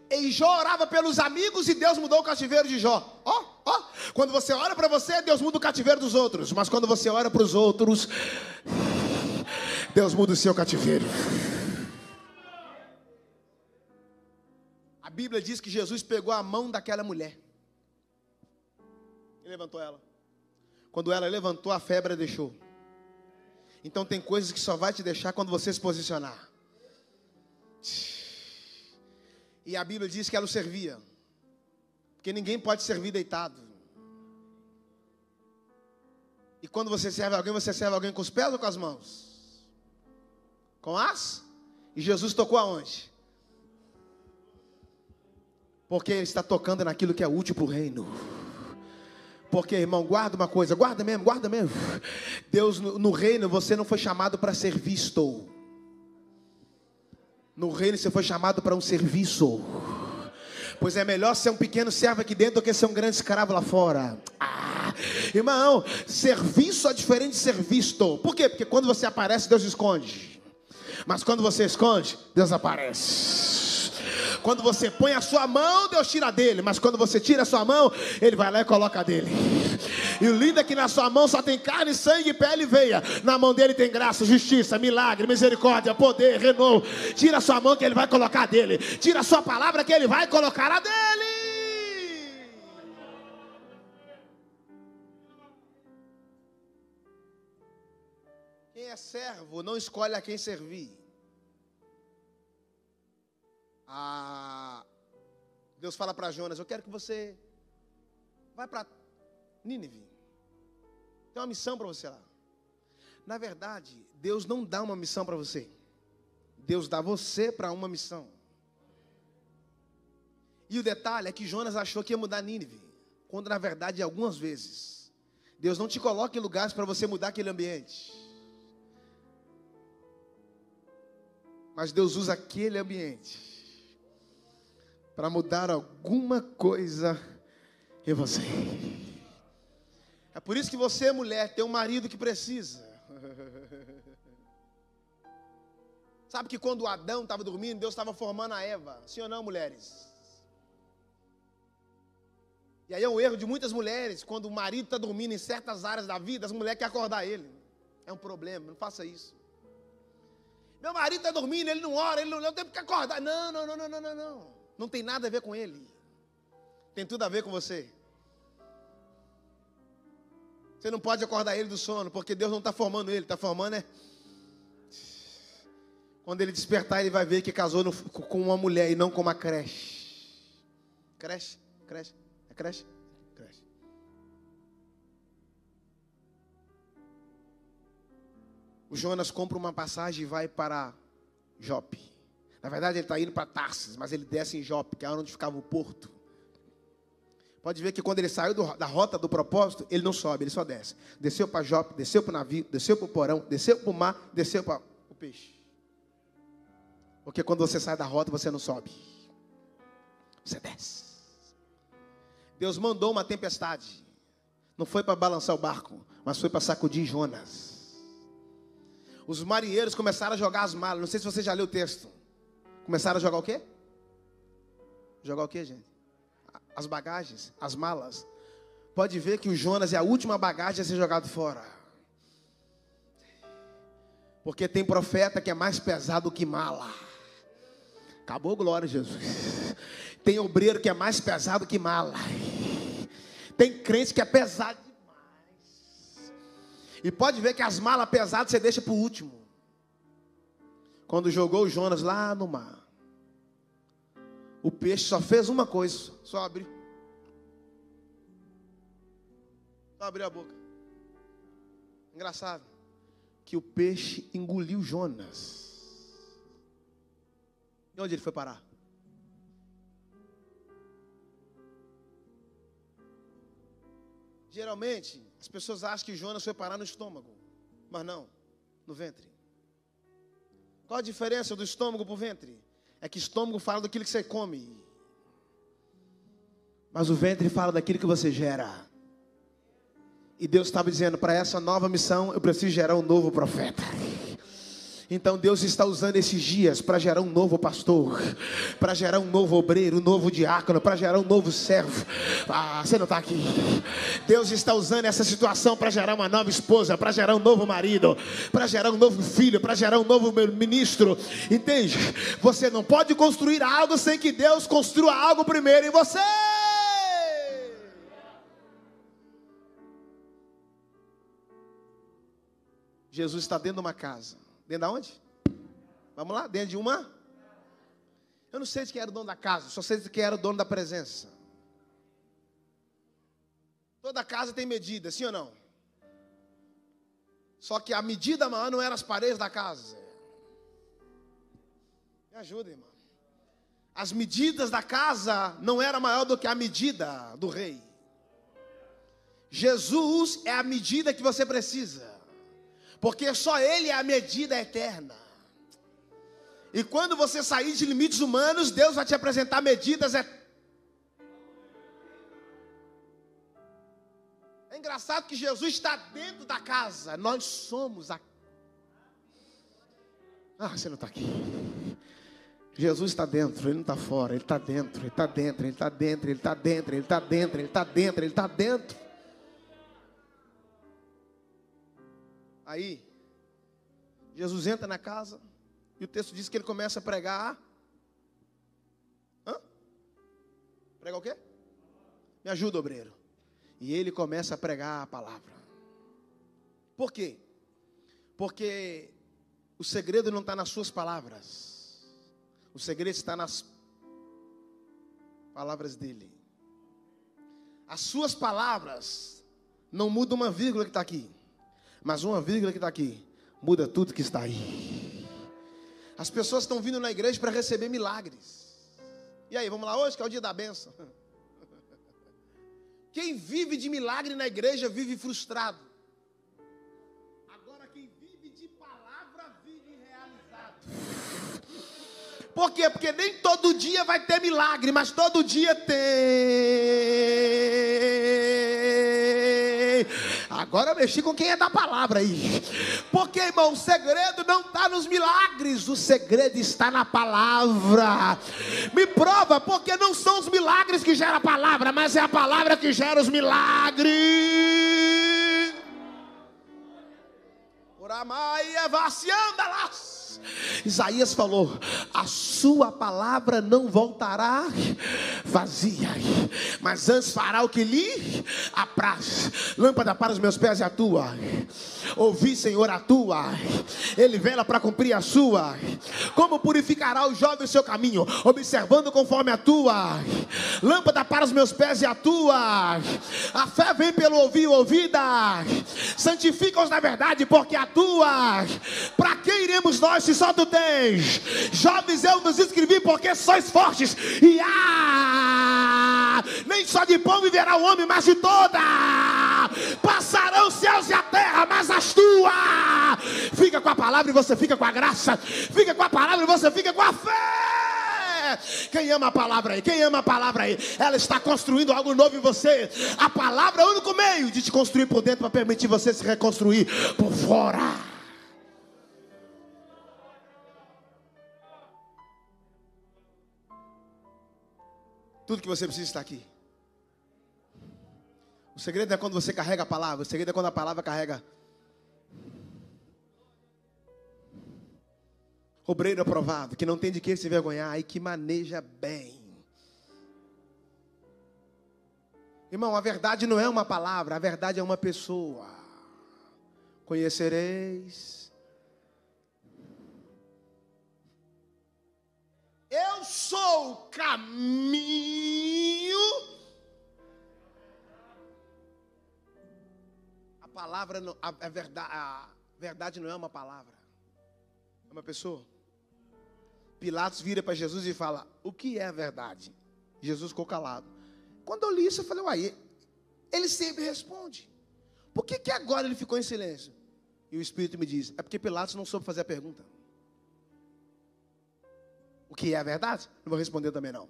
S1: E Jó orava pelos amigos e Deus mudou o cativeiro de Jó. Ó. Quando você ora para você, Deus muda o cativeiro dos outros. Mas quando você ora para os outros, Deus muda o seu cativeiro. A Bíblia diz que Jesus pegou a mão daquela mulher e levantou ela. Quando ela levantou, a febre deixou. Então tem coisas que só vai te deixar quando você se posicionar. E a Bíblia diz que ela o servia, porque ninguém pode servir deitado. E quando você serve alguém com os pés ou com as mãos? Com as? E Jesus tocou aonde? Porque Ele está tocando naquilo que é útil para o reino. Porque, irmão, guarda uma coisa, guarda mesmo. Deus, no reino, você não foi chamado para ser visto. No reino, você foi chamado para um serviço. Pois é melhor ser um pequeno servo aqui dentro do que ser um grande escravo lá fora. Irmão, serviço é diferente de ser visto. Por quê? Porque quando você aparece, Deus esconde. Mas quando você esconde, Deus aparece. Quando você põe a sua mão, Deus tira dele. Mas quando você tira a sua mão, Ele vai lá e coloca dele. E o lindo é que na sua mão só tem carne, sangue, pele e veia. Na mão dele tem graça, justiça, milagre, misericórdia, poder, renovo. Tira a sua mão que Ele vai colocar dele. Tira a sua palavra que Ele vai colocar a dele. Quem é servo não escolhe a quem servir. Deus fala para Jonas: eu quero que você vá para Nínive. Tem uma missão para você lá. Na verdade, Deus não dá uma missão para você. Deus dá você para uma missão. E o detalhe é que Jonas achou que ia mudar Nínive, quando na verdade, algumas vezes, Deus não te coloca em lugares para você mudar aquele ambiente. Mas Deus usa aquele ambiente para mudar alguma coisa em você. É por isso que você, mulher, tem um marido que precisa. Sabe que quando Adão estava dormindo, Deus estava formando a Eva. Sim ou não, mulheres? E aí é um erro de muitas mulheres. Quando o marido está dormindo em certas áreas da vida, as mulheres querem acordar ele. É um problema, não faça isso. Meu marido está dormindo, ele não ora, ele não tem que acordar. Não. Não tem nada a ver com ele. Tem tudo a ver com você. Você não pode acordar ele do sono, porque Deus não está formando ele. Está formando Quando ele despertar, ele vai ver que casou com uma mulher e não com uma creche. Creche? É creche? Creche. O Jonas compra uma passagem e vai para Jope. Na verdade, ele está indo para Tarsis, mas ele desce em Jope, que é onde ficava o porto. Pode ver que quando ele saiu da rota do propósito, ele não sobe, ele só desce. Desceu para Jope, desceu para o navio, desceu para o porão, desceu para o mar, desceu para o peixe. Porque quando você sai da rota, você não sobe. Você desce. Deus mandou uma tempestade. Não foi para balançar o barco, mas foi para sacudir Jonas. Os marinheiros começaram a jogar as malas. Não sei se você já leu o texto. Começaram a jogar o quê? Jogar o quê, gente? As bagagens, as malas. Pode ver que o Jonas é a última bagagem a ser jogado fora. Porque tem profeta que é mais pesado que mala. Acabou, glória a Jesus. Tem obreiro que é mais pesado que mala. Tem crente que é pesado demais. E pode ver que as malas pesadas você deixa para o último. Quando jogou o Jonas lá no mar, o peixe só fez uma coisa, só abriu. Só abriu a boca. Engraçado, que o peixe engoliu Jonas. E onde ele foi parar? Geralmente, as pessoas acham que Jonas foi parar no estômago, mas não, no ventre. Qual a diferença do estômago para o ventre? É que o estômago fala daquilo que você come, mas o ventre fala daquilo que você gera. E Deus estava dizendo: para essa nova missão eu preciso gerar um novo profeta. Então Deus está usando esses dias para gerar um novo pastor, para gerar um novo obreiro, um novo diácono, para gerar um novo servo. Você não está aqui. Deus está usando essa situação para gerar uma nova esposa, para gerar um novo marido, para gerar um novo filho, para gerar um novo ministro. Entende? Você não pode construir algo sem que Deus construa algo primeiro em você. Jesus está dentro de uma casa. Dentro de onde? Vamos lá, dentro de uma? Eu não sei de quem era o dono da casa, só sei de quem era o dono da presença. Toda casa tem medida, sim ou não? Só que a medida maior não era as paredes da casa. Me ajuda, irmão. As medidas da casa não era maior do que a medida do rei. Jesus é a medida que você precisa. Porque só Ele é a medida eterna. E quando você sair de limites humanos, Deus vai te apresentar medidas engraçado que Jesus está dentro da casa. Nós somos a... você não está aqui. Jesus está dentro, Ele não está fora. Ele está dentro, Ele está dentro, Ele está dentro, Ele está dentro, Ele está dentro, Ele está dentro, Ele está dentro. Aí, Jesus entra na casa e o texto diz que Ele começa a pregar. Pregar o quê? Me ajuda, obreiro. E Ele começa a pregar a palavra. Por quê? Porque o segredo não está nas suas palavras. O segredo está nas palavras dEle. As suas palavras não mudam uma vírgula que está aqui. Mas uma vírgula que está aqui muda tudo que está aí. As pessoas estão vindo na igreja para receber milagres. E aí, vamos lá hoje que é o dia da bênção. Quem vive de milagre na igreja vive frustrado. Agora quem vive de palavra vive realizado. Por quê? Porque nem todo dia vai ter milagre, mas todo dia tem. Agora eu mexi com quem é da palavra aí. Porque, irmão, o segredo não está nos milagres, o segredo está na palavra. Me prova, porque não são os milagres que geram a palavra, mas é a palavra que gera os milagres. Oramaia vacianda lá. Isaías falou: a sua palavra não voltará vazia, mas antes fará o que lhe apraz. Lâmpada para os meus pés é a tua. Ouvi, Senhor, a tua. Ele vela para cumprir a sua. Como purificará o jovem o seu caminho? Observando conforme a tua. Lâmpada para os meus pés é a tua. A fé vem pelo ouvir, ouvida. Santifica-os na verdade, porque a tua. Para que iremos nós se só tu tens? Jovens, eu vos escrevi porque sois fortes. E nem só de pão viverá o homem, mas de toda. Passarão os céus e a terra, mas as tuas. Fica com a palavra e você fica com a graça. Fica com a palavra e você fica com a fé. Quem ama a palavra aí? Quem ama a palavra aí? Ela está construindo algo novo em você. A palavra é o único meio de te construir por dentro, para permitir você se reconstruir por fora. Tudo que você precisa está aqui. O segredo é quando você carrega a palavra. O segredo é quando a palavra carrega. Obreiro aprovado, que não tem de que se envergonhar e que maneja bem. Irmão, a verdade não é uma palavra, a verdade é uma pessoa. Conhecereis. Eu sou o caminho. A palavra, não, a verdade não é uma palavra, é uma pessoa. Pilatos vira para Jesus e fala: o que é a verdade? Jesus ficou calado. Quando eu li isso, eu falei: uai, ele sempre responde. Por que agora ele ficou em silêncio? E o Espírito me diz: é porque Pilatos não soube fazer a pergunta. O que é a verdade? Não vou responder também não.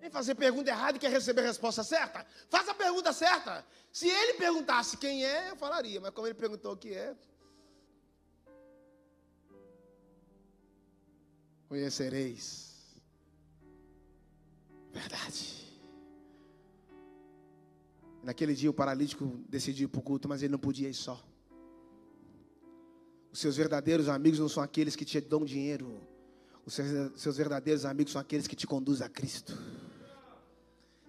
S1: Vem fazer pergunta errada e quer receber a resposta certa? Faça a pergunta certa. Se ele perguntasse quem é, eu falaria. Mas como ele perguntou o que é, conhecereis verdade. Naquele dia o paralítico decidiu ir para o culto, mas ele não podia ir só. Os seus verdadeiros amigos não são aqueles que te dão dinheiro. Os seus verdadeiros amigos são aqueles que te conduzem a Cristo.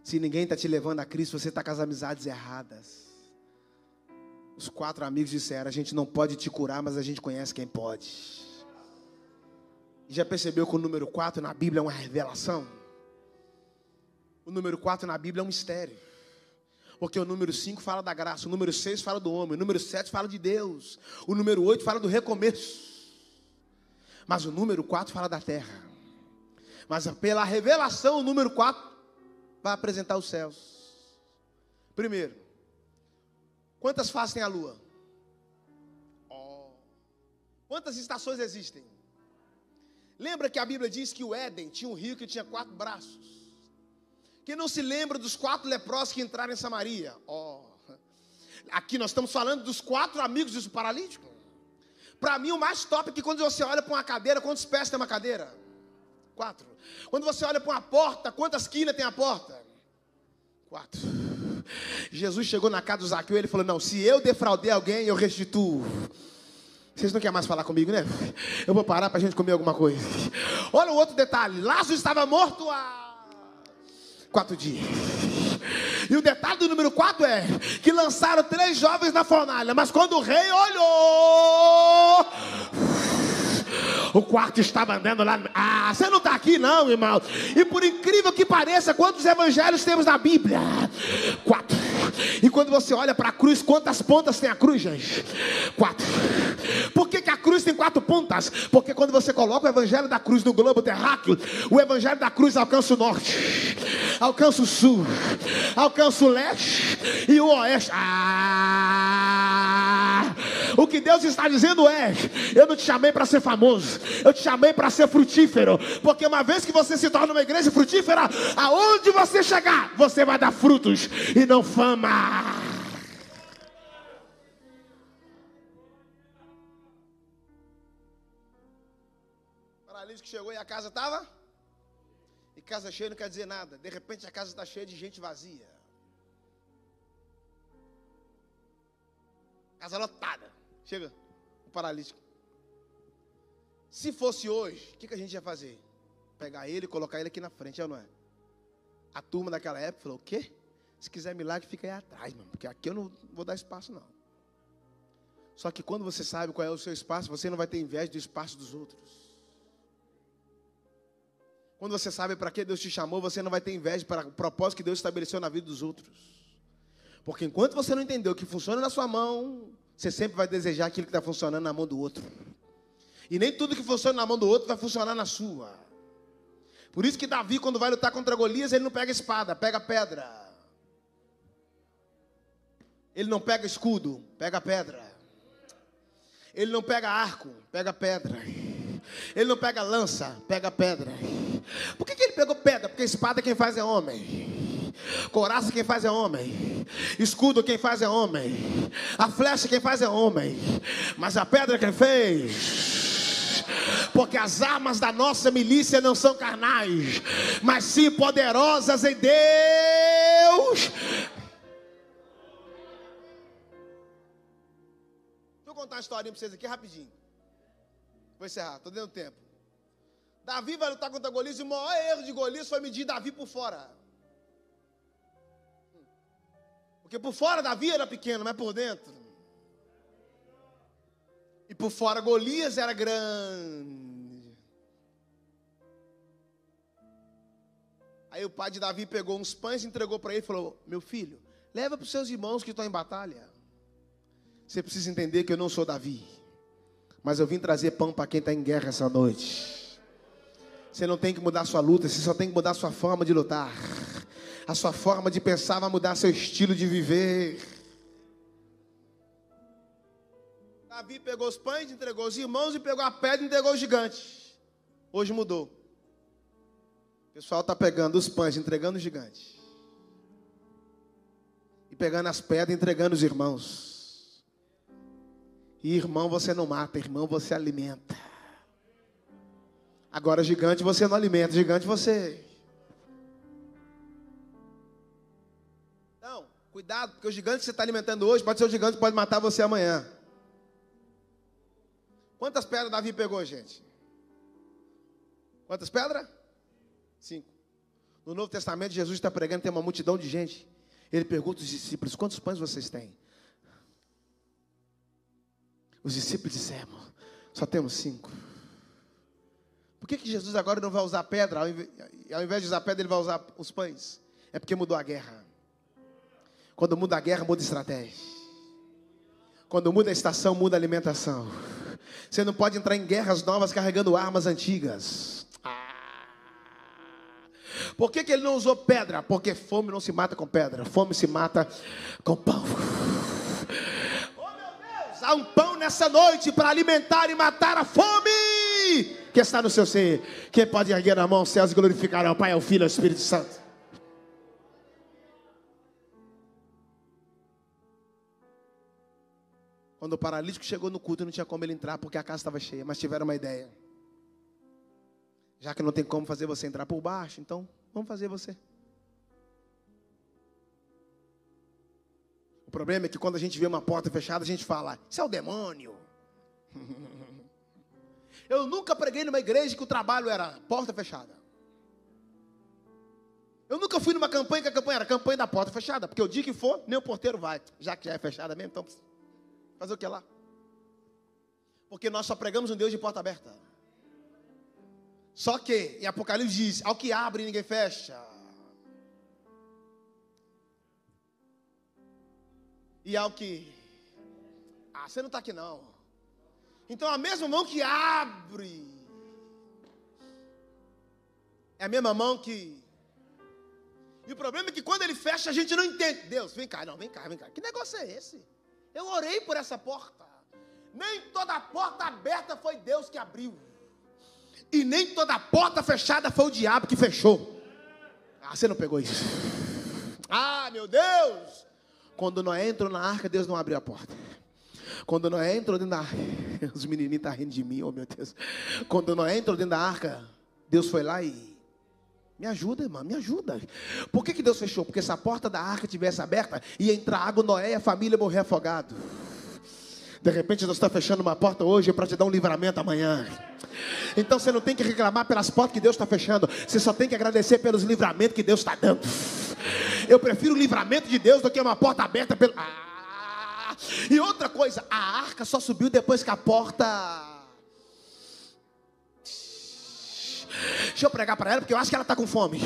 S1: Se ninguém está te levando a Cristo, você está com as amizades erradas. Os 4 amigos disseram: a gente não pode te curar, mas a gente conhece quem pode. E já percebeu que o número 4 na Bíblia é uma revelação? O número 4 na Bíblia é um mistério. Porque o número 5 fala da graça, o número 6 fala do homem, o número 7 fala de Deus, o número 8 fala do recomeço. Mas o número 4 fala da terra. Mas pela revelação, o número 4 vai apresentar os céus. Primeiro, quantas faces tem a lua? Quantas estações existem? Lembra que a Bíblia diz que o Éden tinha um rio que tinha 4 braços? Quem não se lembra dos 4 leprosos que entraram em Samaria? Aqui nós estamos falando dos 4 amigos do paralítico. Para mim o mais top é que quando você olha para uma cadeira, quantos pés tem uma cadeira? 4. Quando você olha para uma porta, quantas quinas tem a porta? 4. Jesus chegou na casa do Zaqueu e ele falou: não, se eu defraudei alguém, eu restituo. Vocês não querem mais falar comigo, né? Eu vou parar para a gente comer alguma coisa. Olha o outro detalhe: Lázaro estava morto há 4 dias. E o detalhe do número 4 é que lançaram 3 jovens na fornalha, mas quando o rei olhou, o quarto estava andando lá. Você não está aqui não, irmão. E por incrível que pareça, quantos evangelhos temos na Bíblia? 4. E quando você olha para a cruz, quantas pontas tem a cruz, gente? 4. Por que a cruz tem 4 pontas? Porque quando você coloca o evangelho da cruz no globo terráqueo, o evangelho da cruz alcança o norte, alcança o sul, alcança o leste e o oeste. O que Deus está dizendo é: eu não te chamei para ser famoso, eu te chamei para ser frutífero. Porque uma vez que você se torna uma igreja frutífera, aonde você chegar, você vai dar frutos e não fama. O paralítico chegou e a casa estava? E casa cheia não quer dizer nada. De repente a casa está cheia de gente vazia. Casa lotada. Chega o paralítico. Se fosse hoje, o que a gente ia fazer? Pegar ele e colocar ele aqui na frente, ou não é? A turma daquela época falou: o quê? Se quiser milagre, fica aí atrás, mano, porque aqui eu não vou dar espaço, não. Só que quando você sabe qual é o seu espaço, você não vai ter inveja do espaço dos outros. Quando você sabe para que Deus te chamou, você não vai ter inveja para o propósito que Deus estabeleceu na vida dos outros. Porque enquanto você não entendeu o que funciona na sua mão, você sempre vai desejar aquilo que está funcionando na mão do outro. E nem tudo que funciona na mão do outro vai funcionar na sua. Por isso que Davi, quando vai lutar contra Golias, ele não pega espada, pega pedra. Ele não pega escudo, pega pedra. Ele não pega arco, pega pedra. Ele não pega lança, pega pedra. Por que ele pegou pedra? Porque espada quem faz é homem. Couraça quem faz é homem. Escudo quem faz é homem. A flecha quem faz é homem. Mas a pedra quem fez? Porque as armas da nossa milícia não são carnais, mas sim poderosas em Deus. Vou contar uma historinha para vocês aqui rapidinho. Vou encerrar, estou dando tempo. Davi vai lutar contra Golias e o maior erro de Golias foi medir Davi por fora. Porque por fora Davi era pequeno, mas por dentro. E por fora Golias era grande. Aí o pai de Davi pegou uns pães e entregou para ele e falou: meu filho, leva para os seus irmãos que estão em batalha. Você precisa entender que eu não sou Davi, mas eu vim trazer pão para quem está em guerra essa noite. Você não tem que mudar sua luta, você só tem que mudar a sua forma de lutar. A sua forma de pensar vai mudar seu estilo de viver. Davi pegou os pães, entregou os irmãos, e pegou a pedra e entregou o gigante. Hoje mudou. O pessoal está pegando os pães, entregando o gigante. E pegando as pedras, entregando os irmãos. E irmão você não mata, irmão você alimenta. Agora gigante você não alimenta, gigante você... Então, cuidado, porque o gigante que você está alimentando hoje pode ser o gigante que pode matar você amanhã. Quantas pedras Davi pegou, gente? Quantas pedras? 5. No Novo Testamento, Jesus está pregando, tem uma multidão de gente. Ele pergunta aos discípulos: quantos pães vocês têm? Os discípulos disseram: só temos 5. Por que Jesus agora não vai usar pedra? Ao invés de usar pedra, ele vai usar os pães. É porque mudou a guerra. Quando muda a guerra, muda a estratégia. Quando muda a estação, muda a alimentação. Você não pode entrar em guerras novas carregando armas antigas. Por que ele não usou pedra? Porque fome não se mata com pedra. Fome se mata com pão. Há um pão nessa noite para alimentar e matar a fome que está no seu ser. Quem pode erguer a mão aos céus e glorificar ao Pai, ao Filho e ao Espírito Santo? Quando o paralítico chegou no culto, não tinha como ele entrar, porque a casa estava cheia. Mas tiveram uma ideia. Já que não tem como fazer você entrar por baixo, então vamos fazer você. O problema é que quando a gente vê uma porta fechada, a gente fala, isso é o demônio. Eu nunca preguei numa igreja que o trabalho era porta fechada. Eu nunca fui numa campanha que a campanha era campanha da porta fechada. Porque o dia que for, nem o porteiro vai. Já que já é fechada mesmo, então fazer o que lá? Porque nós só pregamos um Deus de porta aberta. Só que, em Apocalipse diz, ao que abre ninguém fecha. E ao que... você não está aqui não. Então a mesma mão que abre é a mesma mão que... E o problema é que quando ele fecha a gente não entende. Deus, vem cá, vem cá. Que negócio é esse? Eu orei por essa porta. Nem toda porta aberta foi Deus que abriu. E nem toda porta fechada foi o diabo que fechou. Você não pegou isso? Meu Deus! Quando Noé entrou na arca, Deus não abriu a porta. Quando Noé entrou dentro da arca, os menininhos estão rindo de mim, oh meu Deus. Quando Noé entrou dentro da arca, Deus foi lá e... Me ajuda, irmão, me ajuda. Por que Deus fechou? Porque se a porta da arca tivesse aberta, ia entrar água, Noé e a família morrer afogado. De repente Deus está fechando uma porta hoje para te dar um livramento amanhã. Então você não tem que reclamar pelas portas que Deus está fechando. Você só tem que agradecer pelos livramentos que Deus está dando. Eu prefiro o livramento de Deus do que uma porta aberta pelo... E outra coisa, a arca só subiu depois que a porta... Deixa eu pregar para ela, porque eu acho que ela está com fome.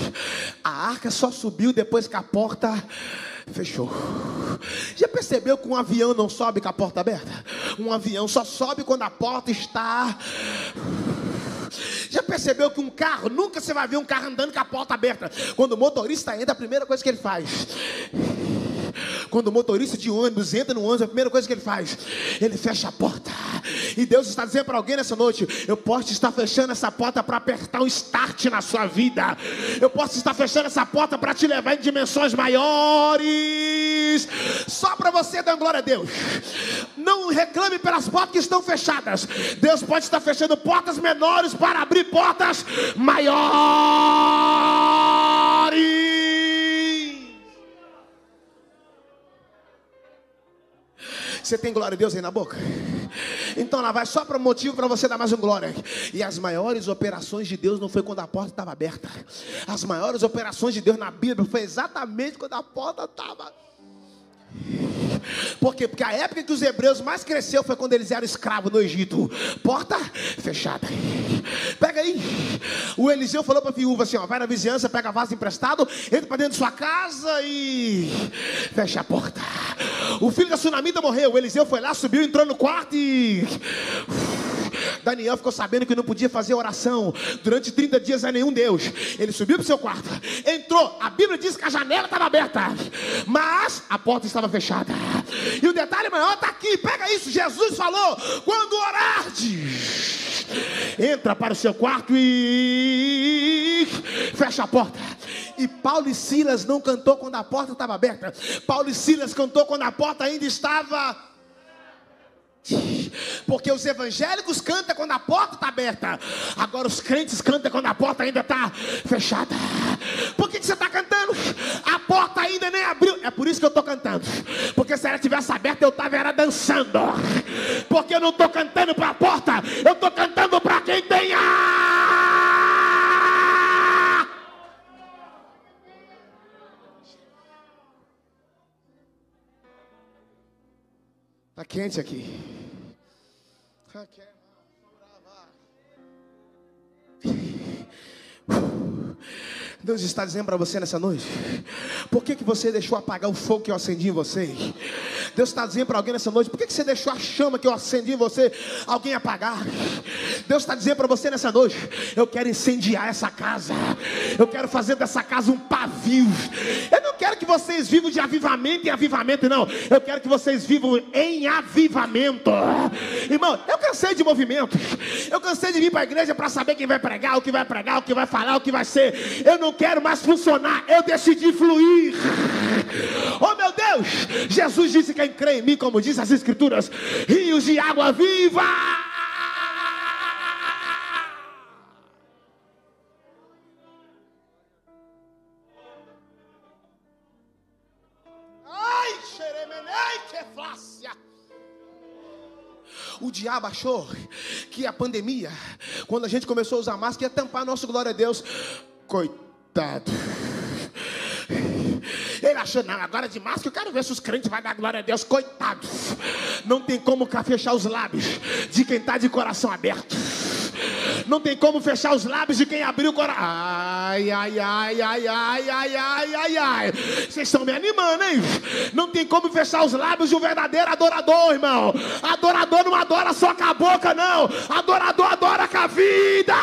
S1: A arca só subiu depois que a porta fechou. Já percebeu que um avião não sobe com a porta aberta? Um avião só sobe quando a porta está... Já percebeu que um carro, nunca você vai ver um carro andando com a porta aberta? Quando o motorista entra, a primeira coisa que ele faz... Quando o motorista de ônibus entra no ônibus, a primeira coisa que ele faz, ele fecha a porta. E Deus está dizendo para alguém nessa noite, eu posso estar fechando essa porta para apertar um start na sua vida. Eu posso estar fechando essa porta para te levar em dimensões maiores. Só para você dar glória a Deus. Não reclame pelas portas que estão fechadas. Deus pode estar fechando portas menores para abrir portas maiores. Você tem glória a Deus aí na boca? Então ela vai só para o motivo para você dar mais um glória. E as maiores operações de Deus não foi quando a porta estava aberta. As maiores operações de Deus na Bíblia foi exatamente quando a porta estava... Por quê? Porque a época que os hebreus mais cresceu foi quando eles eram escravos no Egito. Porta fechada. Pega aí. O Eliseu falou para a viúva assim, vai na vizinhança, pega vaso emprestado, entra para dentro de sua casa e fecha a porta. O filho da sunamita morreu. O Eliseu foi lá, subiu, entrou no quarto e... Daniel ficou sabendo que não podia fazer oração durante 30 dias a nenhum Deus. Ele subiu para o seu quarto, entrou. A Bíblia diz que a janela estava aberta, mas a porta estava fechada. E o detalhe maior está aqui, pega isso. Jesus falou, quando orardes, entra para o seu quarto e fecha a porta. E Paulo e Silas não cantou quando a porta estava aberta. Paulo e Silas cantou quando a porta ainda estava... Porque os evangélicos cantam quando a porta está aberta. Agora os crentes cantam quando a porta ainda está fechada. Por que você está cantando? A porta ainda nem abriu. É por isso que eu estou cantando. Porque se ela tivesse aberta eu estava dançando. Porque eu não estou cantando para a porta, eu estou cantando para quem tem Está quente aqui. Deus está dizendo para você nessa noite, por que você deixou apagar o fogo que eu acendi em você? Deus está dizendo para alguém nessa noite, por que você deixou a chama que eu acendi em você alguém apagar? Deus está dizendo para você nessa noite, eu quero incendiar essa casa, eu quero fazer dessa casa um pavio. Eu não quero que vocês vivam de avivamento em avivamento, não. Eu quero que vocês vivam em avivamento. Irmão, eu cansei de movimento. Eu cansei de vir para a igreja para saber quem vai pregar, o que vai pregar, o que vai falar, o que vai ser. Eu não quero mais funcionar. Eu decidi fluir. Oh meu Deus, Deus. Jesus disse: quem crê em mim, como diz as Escrituras, rios de água viva. Ai, xeremenei, que flácia. O diabo achou que a pandemia, quando a gente começou a usar máscara, ia tampar nosso glória a Deus. Coitado. Ele achou: não, agora de máscara eu quero ver se os crentes vão dar glória a Deus. Coitado. Não tem como fechar os lábios de quem está de coração aberto. Não tem como fechar os lábios de quem abriu o coração. Ai, ai, ai, ai, ai, ai, ai, ai, ai. Vocês estão me animando, hein? Não tem como fechar os lábios de um verdadeiro adorador, irmão. Adorador não adora só com a boca, não. Adorador adora com a vida.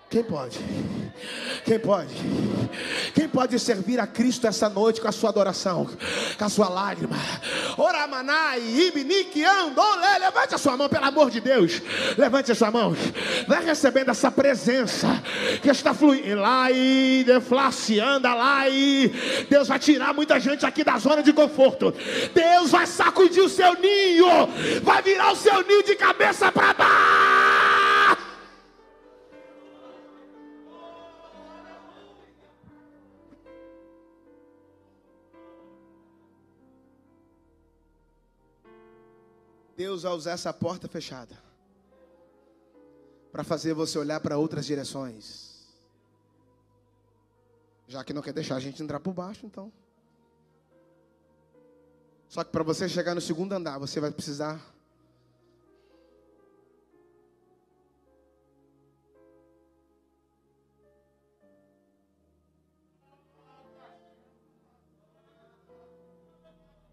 S1: Quem pode? Quem pode? Quem pode servir a Cristo essa noite com a sua adoração, com a sua lágrima? Oramanai, ibniki, andole. Levante a sua mão, pelo amor de Deus. Levante a sua mão. Vai recebendo essa presença que está fluindo. Lá e deflaciando, lá e Deus vai tirar muita gente aqui da zona de conforto. Deus vai sacudir o seu ninho. Vai virar o seu ninho de cabeça para baixo. Deus vai usar essa porta fechada para fazer você olhar para outras direções. Já que não quer deixar a gente entrar por baixo, então. Só que para você chegar no segundo andar, você vai precisar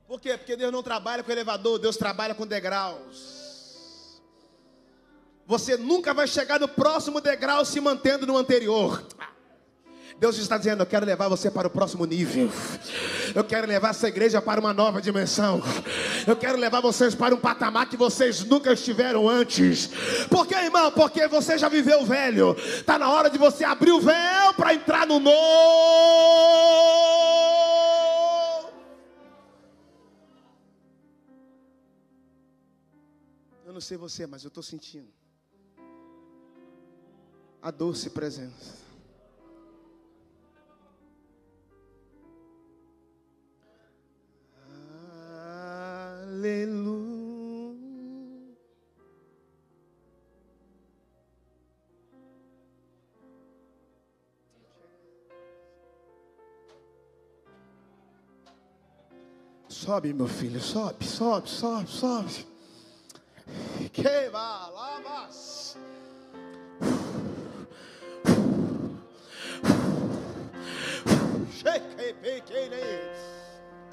S1: Por quê? Porque Deus não trabalha com elevador, Deus trabalha com degraus. Você nunca vai chegar no próximo degrau se mantendo no anterior. Deus está dizendo: eu quero levar você para o próximo nível. Eu quero levar essa igreja para uma nova dimensão. Eu quero levar vocês para um patamar que vocês nunca estiveram antes. Por quê, irmão? Porque você já viveu o velho. Está na hora de você abrir o véu para entrar no novo. Eu não sei você, mas eu estou sentindo a doce presença. Aleluia. Sobe, meu filho, sobe, sobe, sobe, sobe. Que balavas. Cheque pequene.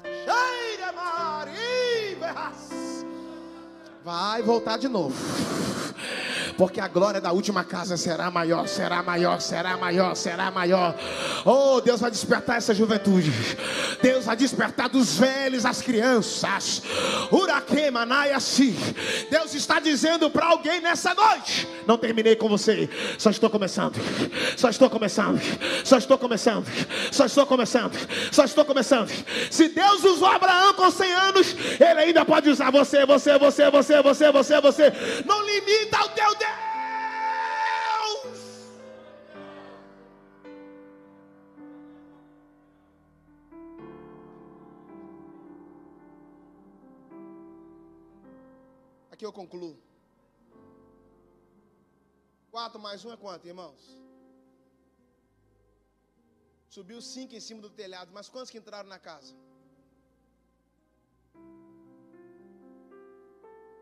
S1: Cheira marivas. Vai voltar de novo. Porque a glória da última casa será maior, será maior, será maior, será maior. Oh, Deus vai despertar essa juventude. Deus vai despertar dos velhos as crianças. Uraquemanaiasi. Deus está dizendo para alguém nessa noite: não terminei com você, só estou começando. Só estou começando. Só estou começando. Só estou começando. Só estou começando. Se Deus usou Abraão com 100 anos, Ele ainda pode usar você. Não limita o teu Deus. Aqui eu concluo. 4 mais 1 é quanto, irmãos? Subiu 5 em cima do telhado, mas quantos que entraram na casa?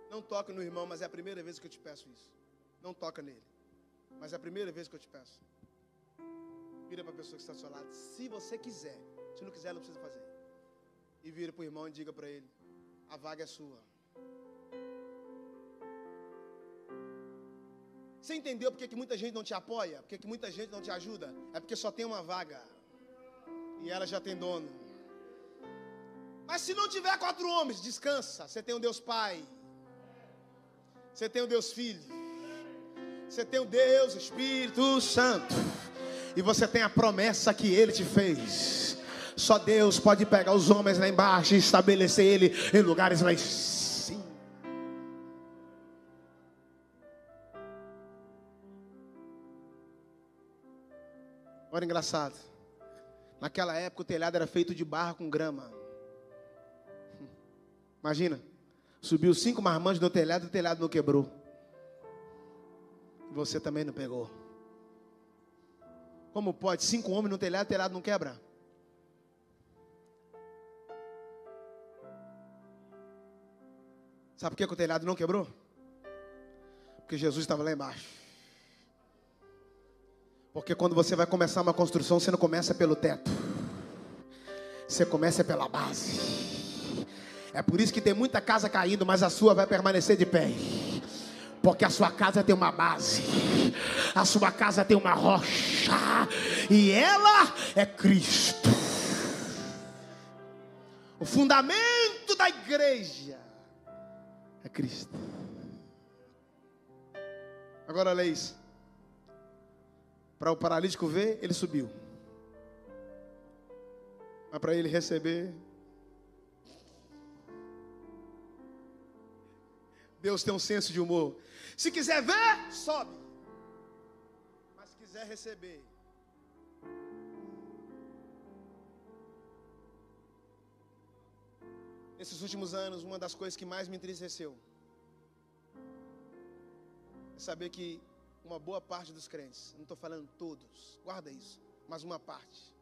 S1: Não toca no irmão, mas é a primeira vez que eu te peço isso. Não toca nele, mas é a primeira vez que eu te peço. Vira para a pessoa que está ao seu lado, se você quiser. Se não quiser, não precisa fazer. E vira para o irmão e diga para ele: a vaga é sua. Você entendeu porque que muita gente não te apoia? Porque que muita gente não te ajuda? É porque só tem uma vaga e ela já tem dono. Mas se não tiver 4 homens, descansa. Você tem um Deus Pai. Você tem um Deus Filho. Você tem um Deus Espírito Santo. E você tem a promessa que Ele te fez. Só Deus pode pegar os homens lá embaixo e estabelecer ele em lugares lá em cima. Olha, engraçado. Naquela época o telhado era feito de barra com grama. Imagina, subiu 5 marmanjos no telhado e o telhado não quebrou. E você também não pegou. Como pode? 5 homens no telhado, o telhado não quebra? Sabe por que o telhado não quebrou? Porque Jesus estava lá embaixo. Porque quando você vai começar uma construção, você não começa pelo teto. Você começa pela base. É por isso que tem muita casa caindo, mas a sua vai permanecer de pé. Porque a sua casa tem uma base. A sua casa tem uma rocha. E ela é Cristo. O fundamento da igreja é Cristo. Agora olha isso. Para o paralítico ver, ele subiu. Mas para ele receber, Deus tem um senso de humor. Se quiser ver, sobe. Mas se quiser receber, nesses últimos anos, uma das coisas que mais me entristeceu é saber que uma boa parte dos crentes, não estou falando todos, guarda isso, mas uma parte,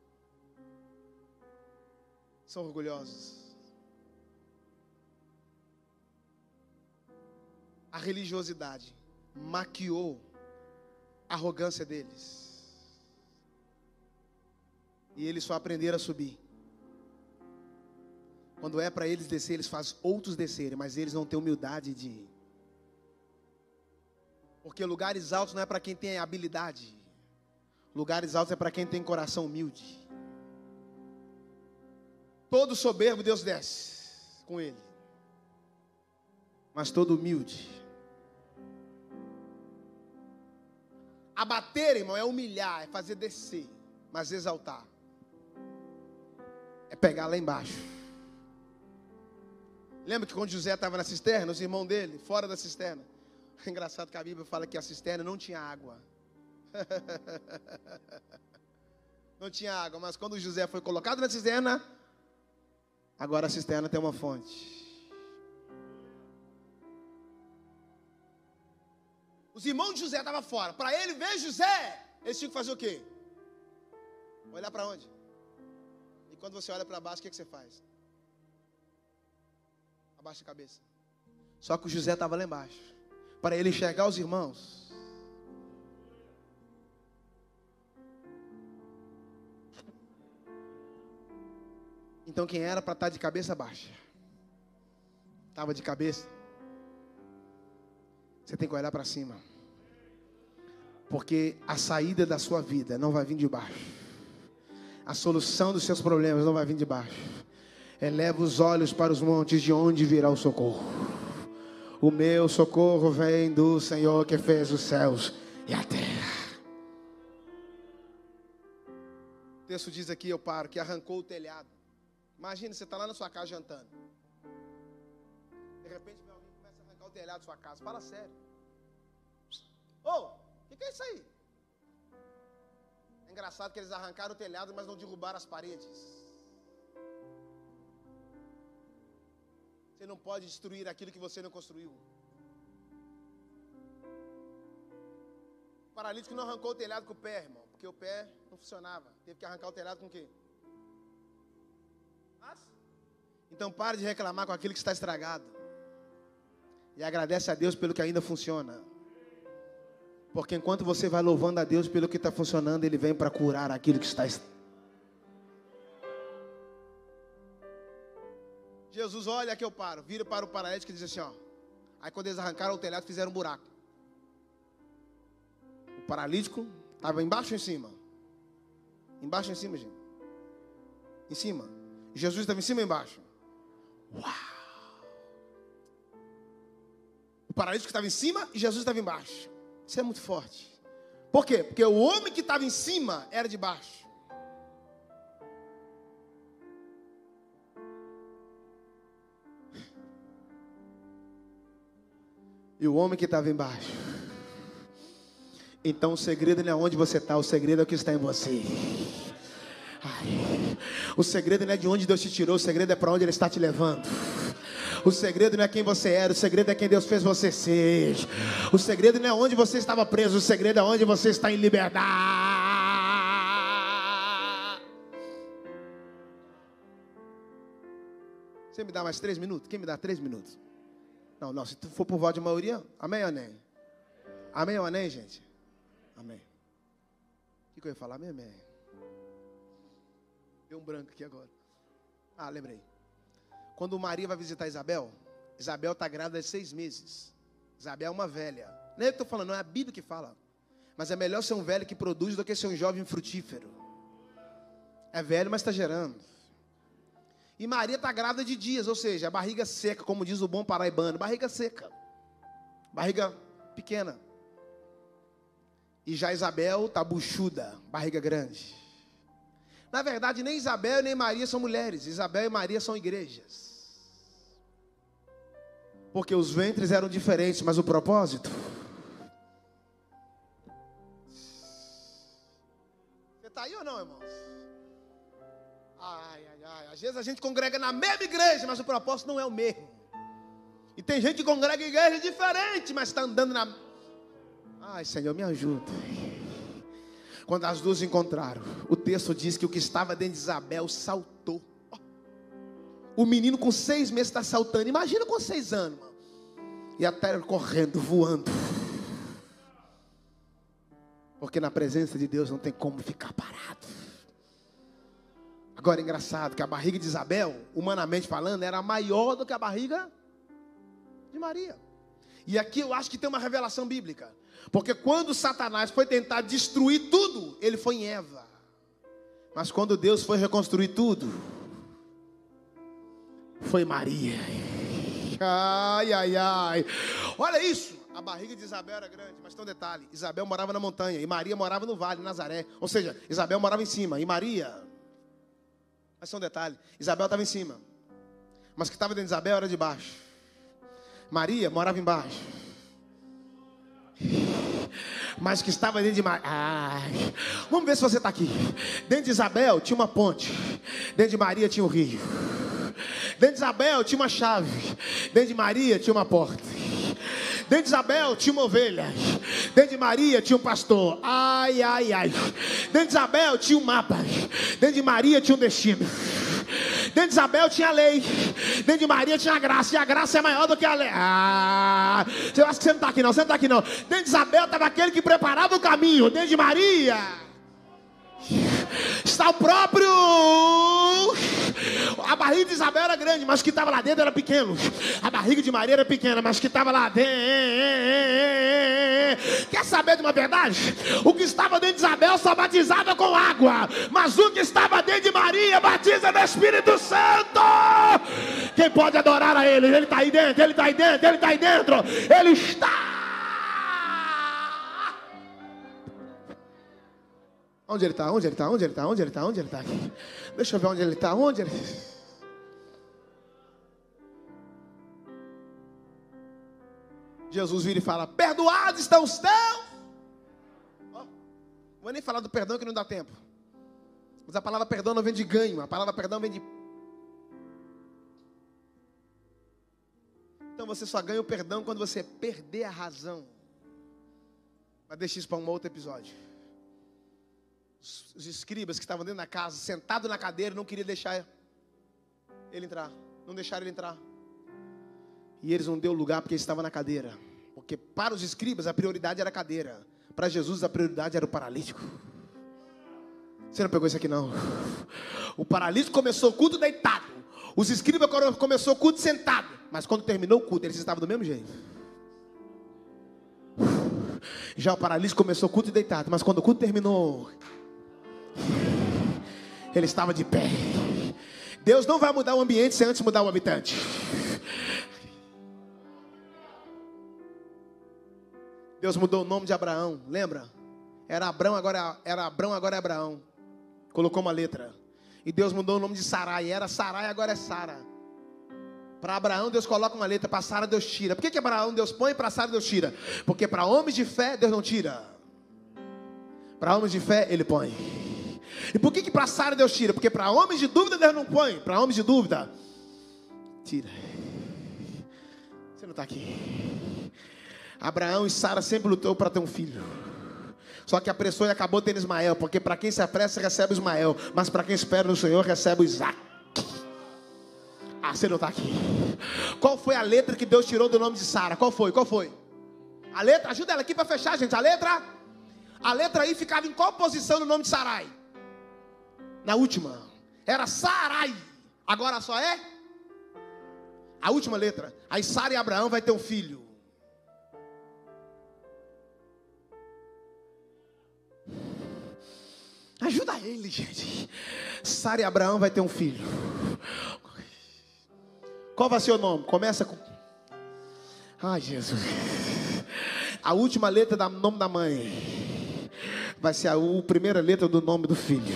S1: são orgulhosos. A religiosidade maquiou a arrogância deles. E eles só aprenderam a subir. Quando é para eles descer, eles fazem outros descerem, mas eles não têm humildade de ir. Porque lugares altos não é para quem tem habilidade. Lugares altos é para quem tem coração humilde. Todo soberbo Deus desce com ele. Mas todo humilde. Abater, irmão, é humilhar, é fazer descer. Mas exaltar é pegar lá embaixo. Lembra que quando José estava na cisterna, os irmãos dele, fora da cisterna. É engraçado que a Bíblia fala que a cisterna não tinha água. Não tinha água, mas quando José foi colocado na cisterna, agora a cisterna tem uma fonte. Os irmãos de José estavam fora. Para ele ver José, eles tinham que fazer o quê? Olhar para onde? E quando você olha para baixo, o que você faz? Abaixa a cabeça. Só que o José estava lá embaixo. Para ele enxergar os irmãos. Então quem era para estar de cabeça baixa, estava de cabeça. Você tem que olhar para cima. Porque a saída da sua vida não vai vir de baixo. A solução dos seus problemas não vai vir de baixo. Eleva os olhos para os montes, de onde virá o socorro. O meu socorro vem do Senhor que fez os céus e a terra. O texto diz aqui, eu paro, que arrancou o telhado. Imagina, você está lá na sua casa jantando. De repente, meu amigo começa a arrancar o telhado da sua casa. Fala sério. Ô, o que é isso aí? É engraçado que eles arrancaram o telhado, mas não derrubaram as paredes. Você não pode destruir aquilo que você não construiu. O paralítico não arrancou o telhado com o pé, irmão, porque o pé não funcionava. Teve que arrancar o telhado com o quê? Então pare de reclamar com aquilo que está estragado. E agradece a Deus pelo que ainda funciona. Porque enquanto você vai louvando a Deus pelo que está funcionando, Ele vem para curar aquilo que está estragado. Jesus, olha que eu paro, vira para o paralítico e diz assim, ó. Aí quando eles arrancaram o telhado, fizeram um buraco. O paralítico estava embaixo ou em cima? Embaixo ou em cima, gente? Em cima. E Jesus estava em cima ou embaixo? Uau! O paralítico estava em cima e Jesus estava embaixo. Isso é muito forte. Por quê? Porque o homem que estava em cima era de baixo. E o homem que estava embaixo. Então o segredo não é onde você está, o segredo é o que está em você. Ai, o segredo não é de onde Deus te tirou, o segredo é para onde Ele está te levando. O segredo não é quem você era, o segredo é quem Deus fez você ser. O segredo não é onde você estava preso, o segredo é onde você está em liberdade. Você me dá mais 3 minutos? Quem me dá 3 minutos? Não, se tu for por voto de maioria, amém ou amém? Amém ou amém, gente? Amém. O que eu ia falar? Amém, amém. Deu um branco aqui agora. Lembrei. Quando Maria vai visitar Isabel, Isabel está grávida de 6 meses. Isabel é uma velha. Não é eu que estou falando, não é a Bíblia que fala. Mas é melhor ser um velho que produz do que ser um jovem frutífero. É velho, mas está gerando. E Maria está grávida de dias, ou seja, a barriga seca, como diz o bom paraibano. Barriga seca. Barriga pequena. E já Isabel está buchuda, barriga grande. Na verdade, nem Isabel nem Maria são mulheres. Isabel e Maria são igrejas. Porque os ventres eram diferentes, mas o propósito. Você está aí ou não, irmãos? Às vezes a gente congrega na mesma igreja, mas o propósito não é o mesmo. E tem gente que congrega em igreja diferente, mas está andando na... Ai, Senhor, me ajuda. Quando as duas se encontraram, o texto diz que o que estava dentro de Isabel saltou. O menino com 6 meses está saltando. Imagina com 6 anos, mano. E até correndo, voando. Porque na presença de Deus não tem como ficar parado. Agora é engraçado que a barriga de Isabel, humanamente falando, era maior do que a barriga de Maria. E aqui eu acho que tem uma revelação bíblica. Porque quando Satanás foi tentar destruir tudo, ele foi em Eva. Mas quando Deus foi reconstruir tudo, foi Maria. Ai. Olha isso. A barriga de Isabel era grande, mas tem um detalhe. Isabel morava na montanha e Maria morava no vale, em Nazaré. Ou seja, Isabel morava em cima e Maria... Mas tem um detalhe. Isabel estava em cima. Mas o que estava dentro de Isabel era de baixo. Maria morava embaixo. Mas o que estava dentro de Maria... Vamos ver se você está aqui. Dentro de Isabel tinha uma ponte. Dentro de Maria tinha um rio. Dentro de Isabel tinha uma chave. Dentro de Maria tinha uma porta. Dentro de Isabel tinha uma ovelha. Dentro de Maria tinha um pastor. Ai. Dentro de Isabel tinha um mapa. Dentro de Maria tinha um destino. Dentro de Isabel tinha a lei. Dentro de Maria tinha a graça. E a graça é maior do que a lei. Eu acho que você não está aqui não. Dentro de Isabel estava aquele que preparava o caminho. Dentro de Maria está o próprio. A barriga de Isabel era grande, mas o que estava lá dentro era pequeno. A barriga de Maria era pequena, mas o que estava lá dentro... Quer saber de uma verdade? O que estava dentro de Isabel só batizava com água, mas o que estava dentro de Maria batiza no Espírito Santo. Quem pode adorar a Ele? Ele está aí dentro, Ele está aí dentro, Ele está aí dentro. Ele está... Onde ele está? Deixa eu ver onde ele está. Jesus vira e fala: perdoados estão os teus. Não vou nem falar do perdão que não dá tempo. Mas a palavra perdão não vem de ganho. A palavra perdão vem de... Então você só ganha o perdão quando você perder a razão. Mas deixa isso para um outro episódio. Os escribas que estavam dentro da casa, sentado na cadeira, não queriam deixar ele entrar. Não deixaram ele entrar. E eles não deu lugar porque ele estava na cadeira. Porque para os escribas a prioridade era a cadeira. Para Jesus a prioridade era o paralítico. Você não pegou isso aqui não? O paralítico começou o culto deitado. Os escribas começou o culto sentado. Mas quando terminou o culto, eles estavam do mesmo jeito. Já o paralítico começou o culto deitado. Mas quando o culto terminou, ele estava de pé. Deus não vai mudar o ambiente sem antes mudar o habitante. Deus mudou o nome de Abraão, lembra? Era Abrão, agora é Abraão. Colocou uma letra. E Deus mudou o nome de Sarai. Era Sarai, agora é Sara. Para Abraão, Deus coloca uma letra, para Sara, Deus tira. Por que Abraão, Deus põe, para Sara, Deus tira? Porque para homens de fé, Deus não tira. Para homens de fé, Ele põe. E por que para Sara, Deus tira? Porque para homens de dúvida, Deus não põe. Para homens de dúvida, tira. Você não está aqui. Abraão e Sara sempre lutou para ter um filho. Só que apressou e acabou tendo Ismael. Porque para quem se apressa, recebe Ismael. Mas para quem espera no Senhor, recebe o Isaac. Ah, você não está aqui. Qual foi a letra que Deus tirou do nome de Sara? Qual foi? Qual foi? A letra, ajuda ela aqui para fechar, gente. A letra aí ficava em qual posição no nome de Sarai? Na última. Era Sarai. Agora só é a última letra. Aí Sara e Abraão vai ter um filho. Ajuda ele, gente. Sara e Abraão vai ter um filho. Qual vai ser o nome? Começa com... Ai, Jesus. A última letra do nome da mãe vai ser a primeira letra do nome do filho.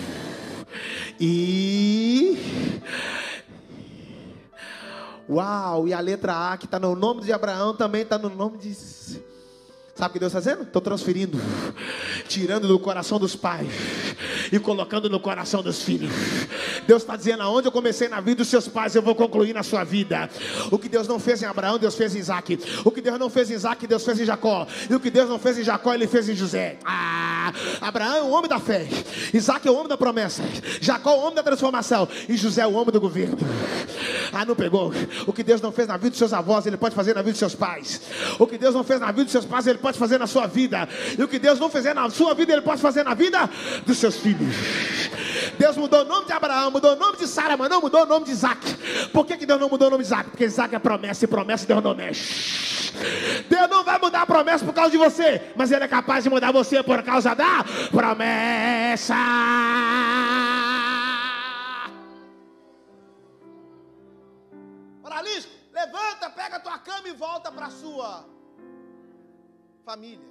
S1: Uau, e a letra A que está no nome de Abraão também está no nome de... Sabe o que Deus está fazendo? Estou transferindo, tirando do coração dos pais e colocando no coração dos filhos. Deus está dizendo, aonde eu comecei na vida dos seus pais, eu vou concluir na sua vida. O que Deus não fez em Abraão, Deus fez em Isaac. O que Deus não fez em Isaac, Deus fez em Jacó. E o que Deus não fez em Jacó, Ele fez em José. Abraão é o homem da fé, Isaac é o homem da promessa, Jacó é o homem da transformação, e José é o homem do governo. Não pegou? O que Deus não fez na vida dos seus avós, Ele pode fazer na vida dos seus pais. O que Deus não fez na vida dos seus pais, Ele pode fazer na sua vida. E o que Deus não fizer na sua vida, Ele pode fazer na vida dos seus filhos. Deus mudou o nome de Abraão, mudou o nome de Sara, mas não mudou o nome de Isaac. Por que Deus não mudou o nome de Isaac? Porque Isaac é promessa, e promessa Deus não mexe. Deus não vai mudar a promessa por causa de você, mas Ele é capaz de mudar você por causa da promessa. Paralítico, levanta, pega a tua cama e volta para a sua família.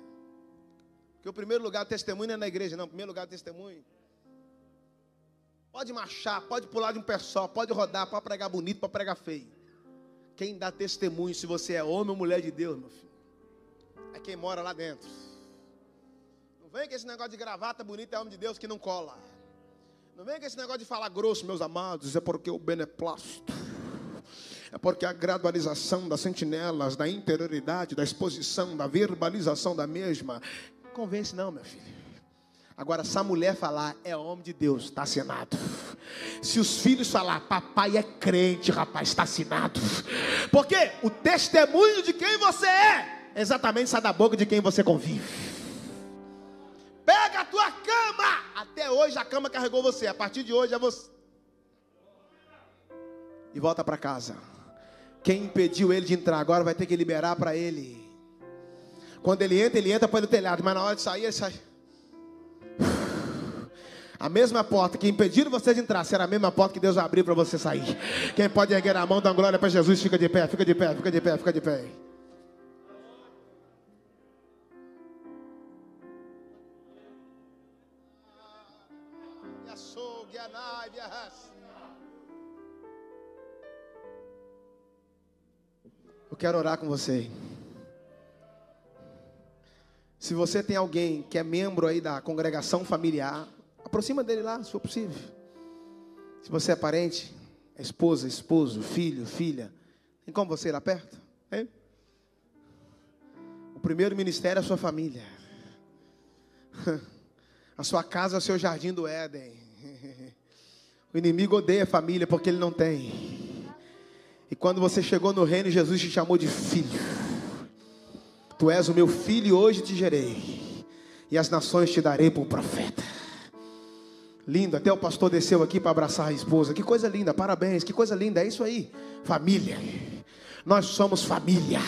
S1: Porque o primeiro lugar do testemunho não é na igreja, não. O primeiro lugar do testemunho. Pode marchar, pode pular de um pé só, pode rodar, pode pregar bonito, pode pregar feio. Quem dá testemunho, se você é homem ou mulher de Deus, meu filho, é quem mora lá dentro. Não vem com esse negócio de gravata bonita, é homem de Deus que não cola. Não vem com esse negócio de falar grosso, meus amados, é porque o beneplácito. É porque a gradualização das sentinelas, da interioridade, da exposição, da verbalização da mesma, não convence não, meu filho. Agora, se a mulher falar, é homem de Deus, está assinado. Se os filhos falar, papai é crente, rapaz, está assinado. Porque o testemunho de quem você é exatamente sai da boca de quem você convive. Pega a tua cama. Até hoje a cama carregou você, a partir de hoje é você. E volta para casa. Quem impediu ele de entrar agora vai ter que liberar para ele. Quando ele entra pelo telhado, mas na hora de sair, ele sai. A mesma porta que impediram você de entrar será a mesma porta que Deus vai abrir para você sair. Quem pode erguer a mão, dá glória para Jesus, fica de pé, fica de pé, fica de pé, fica de pé. Eu quero orar com você. Se você tem alguém que é membro aí da congregação familiar, aproxima dele lá, se for possível. Se você é parente, é esposa, esposo, filho, filha, tem como você ir lá perto? Hein? O primeiro ministério é a sua família. A sua casa é o seu jardim do Éden. O inimigo odeia a família porque ele não tem. E quando você chegou no reino, Jesus te chamou de filho. Tu és o meu filho e hoje te gerei. E as nações te darei por profeta. Lindo, até o pastor desceu aqui para abraçar a esposa. Que coisa linda, parabéns, que coisa linda, é isso aí. Família. Nós somos família.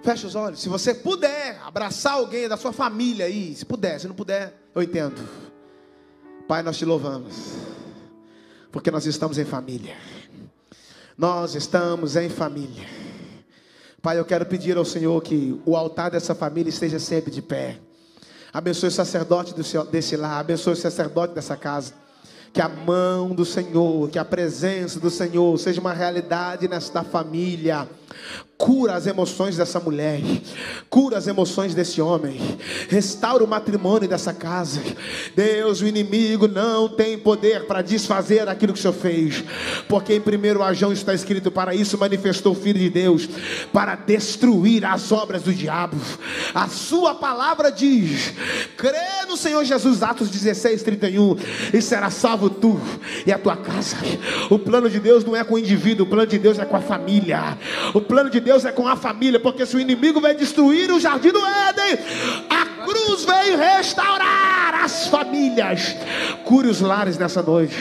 S1: Fecha os olhos. Se você puder abraçar alguém da sua família aí, se puder, se não puder, eu entendo. Pai, nós te louvamos, porque nós estamos em família. Nós estamos em família. Pai, eu quero pedir ao Senhor que o altar dessa família esteja sempre de pé. Abençoe o sacerdote desse lar, abençoe o sacerdote dessa casa. Que a mão do Senhor, que a presença do Senhor seja uma realidade nesta família. Cura as emoções dessa mulher, cura as emoções desse homem, restaura o matrimônio dessa casa. Deus, o inimigo não tem poder para desfazer aquilo que o Senhor fez, porque em 1 João está escrito: para isso manifestou o Filho de Deus, para destruir as obras do diabo. A sua palavra diz: crê no Senhor Jesus, Atos 16:31, e será salvo tu e a tua casa. O plano de Deus não é com o indivíduo, o plano de Deus é com a família. O plano de Deus é com a família, porque se o inimigo veio destruir o jardim do Éden, a cruz veio restaurar as famílias. Cure os lares nessa noite,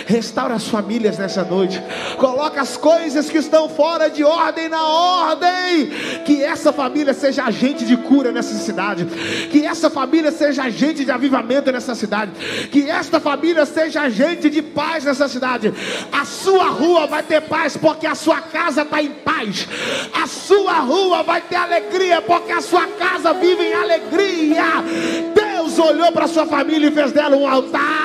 S1: restaura as famílias nessa noite, coloca as coisas que estão fora de ordem na ordem. Que essa família seja agente de cura nessa cidade, que essa família seja agente de avivamento nessa cidade, que esta família seja agente de paz nessa cidade. A sua rua vai ter paz, porque a sua casa está em paz. A sua rua vai ter alegria, porque a sua casa vive em alegria. Deus olhou para a sua família e fez dela um altar.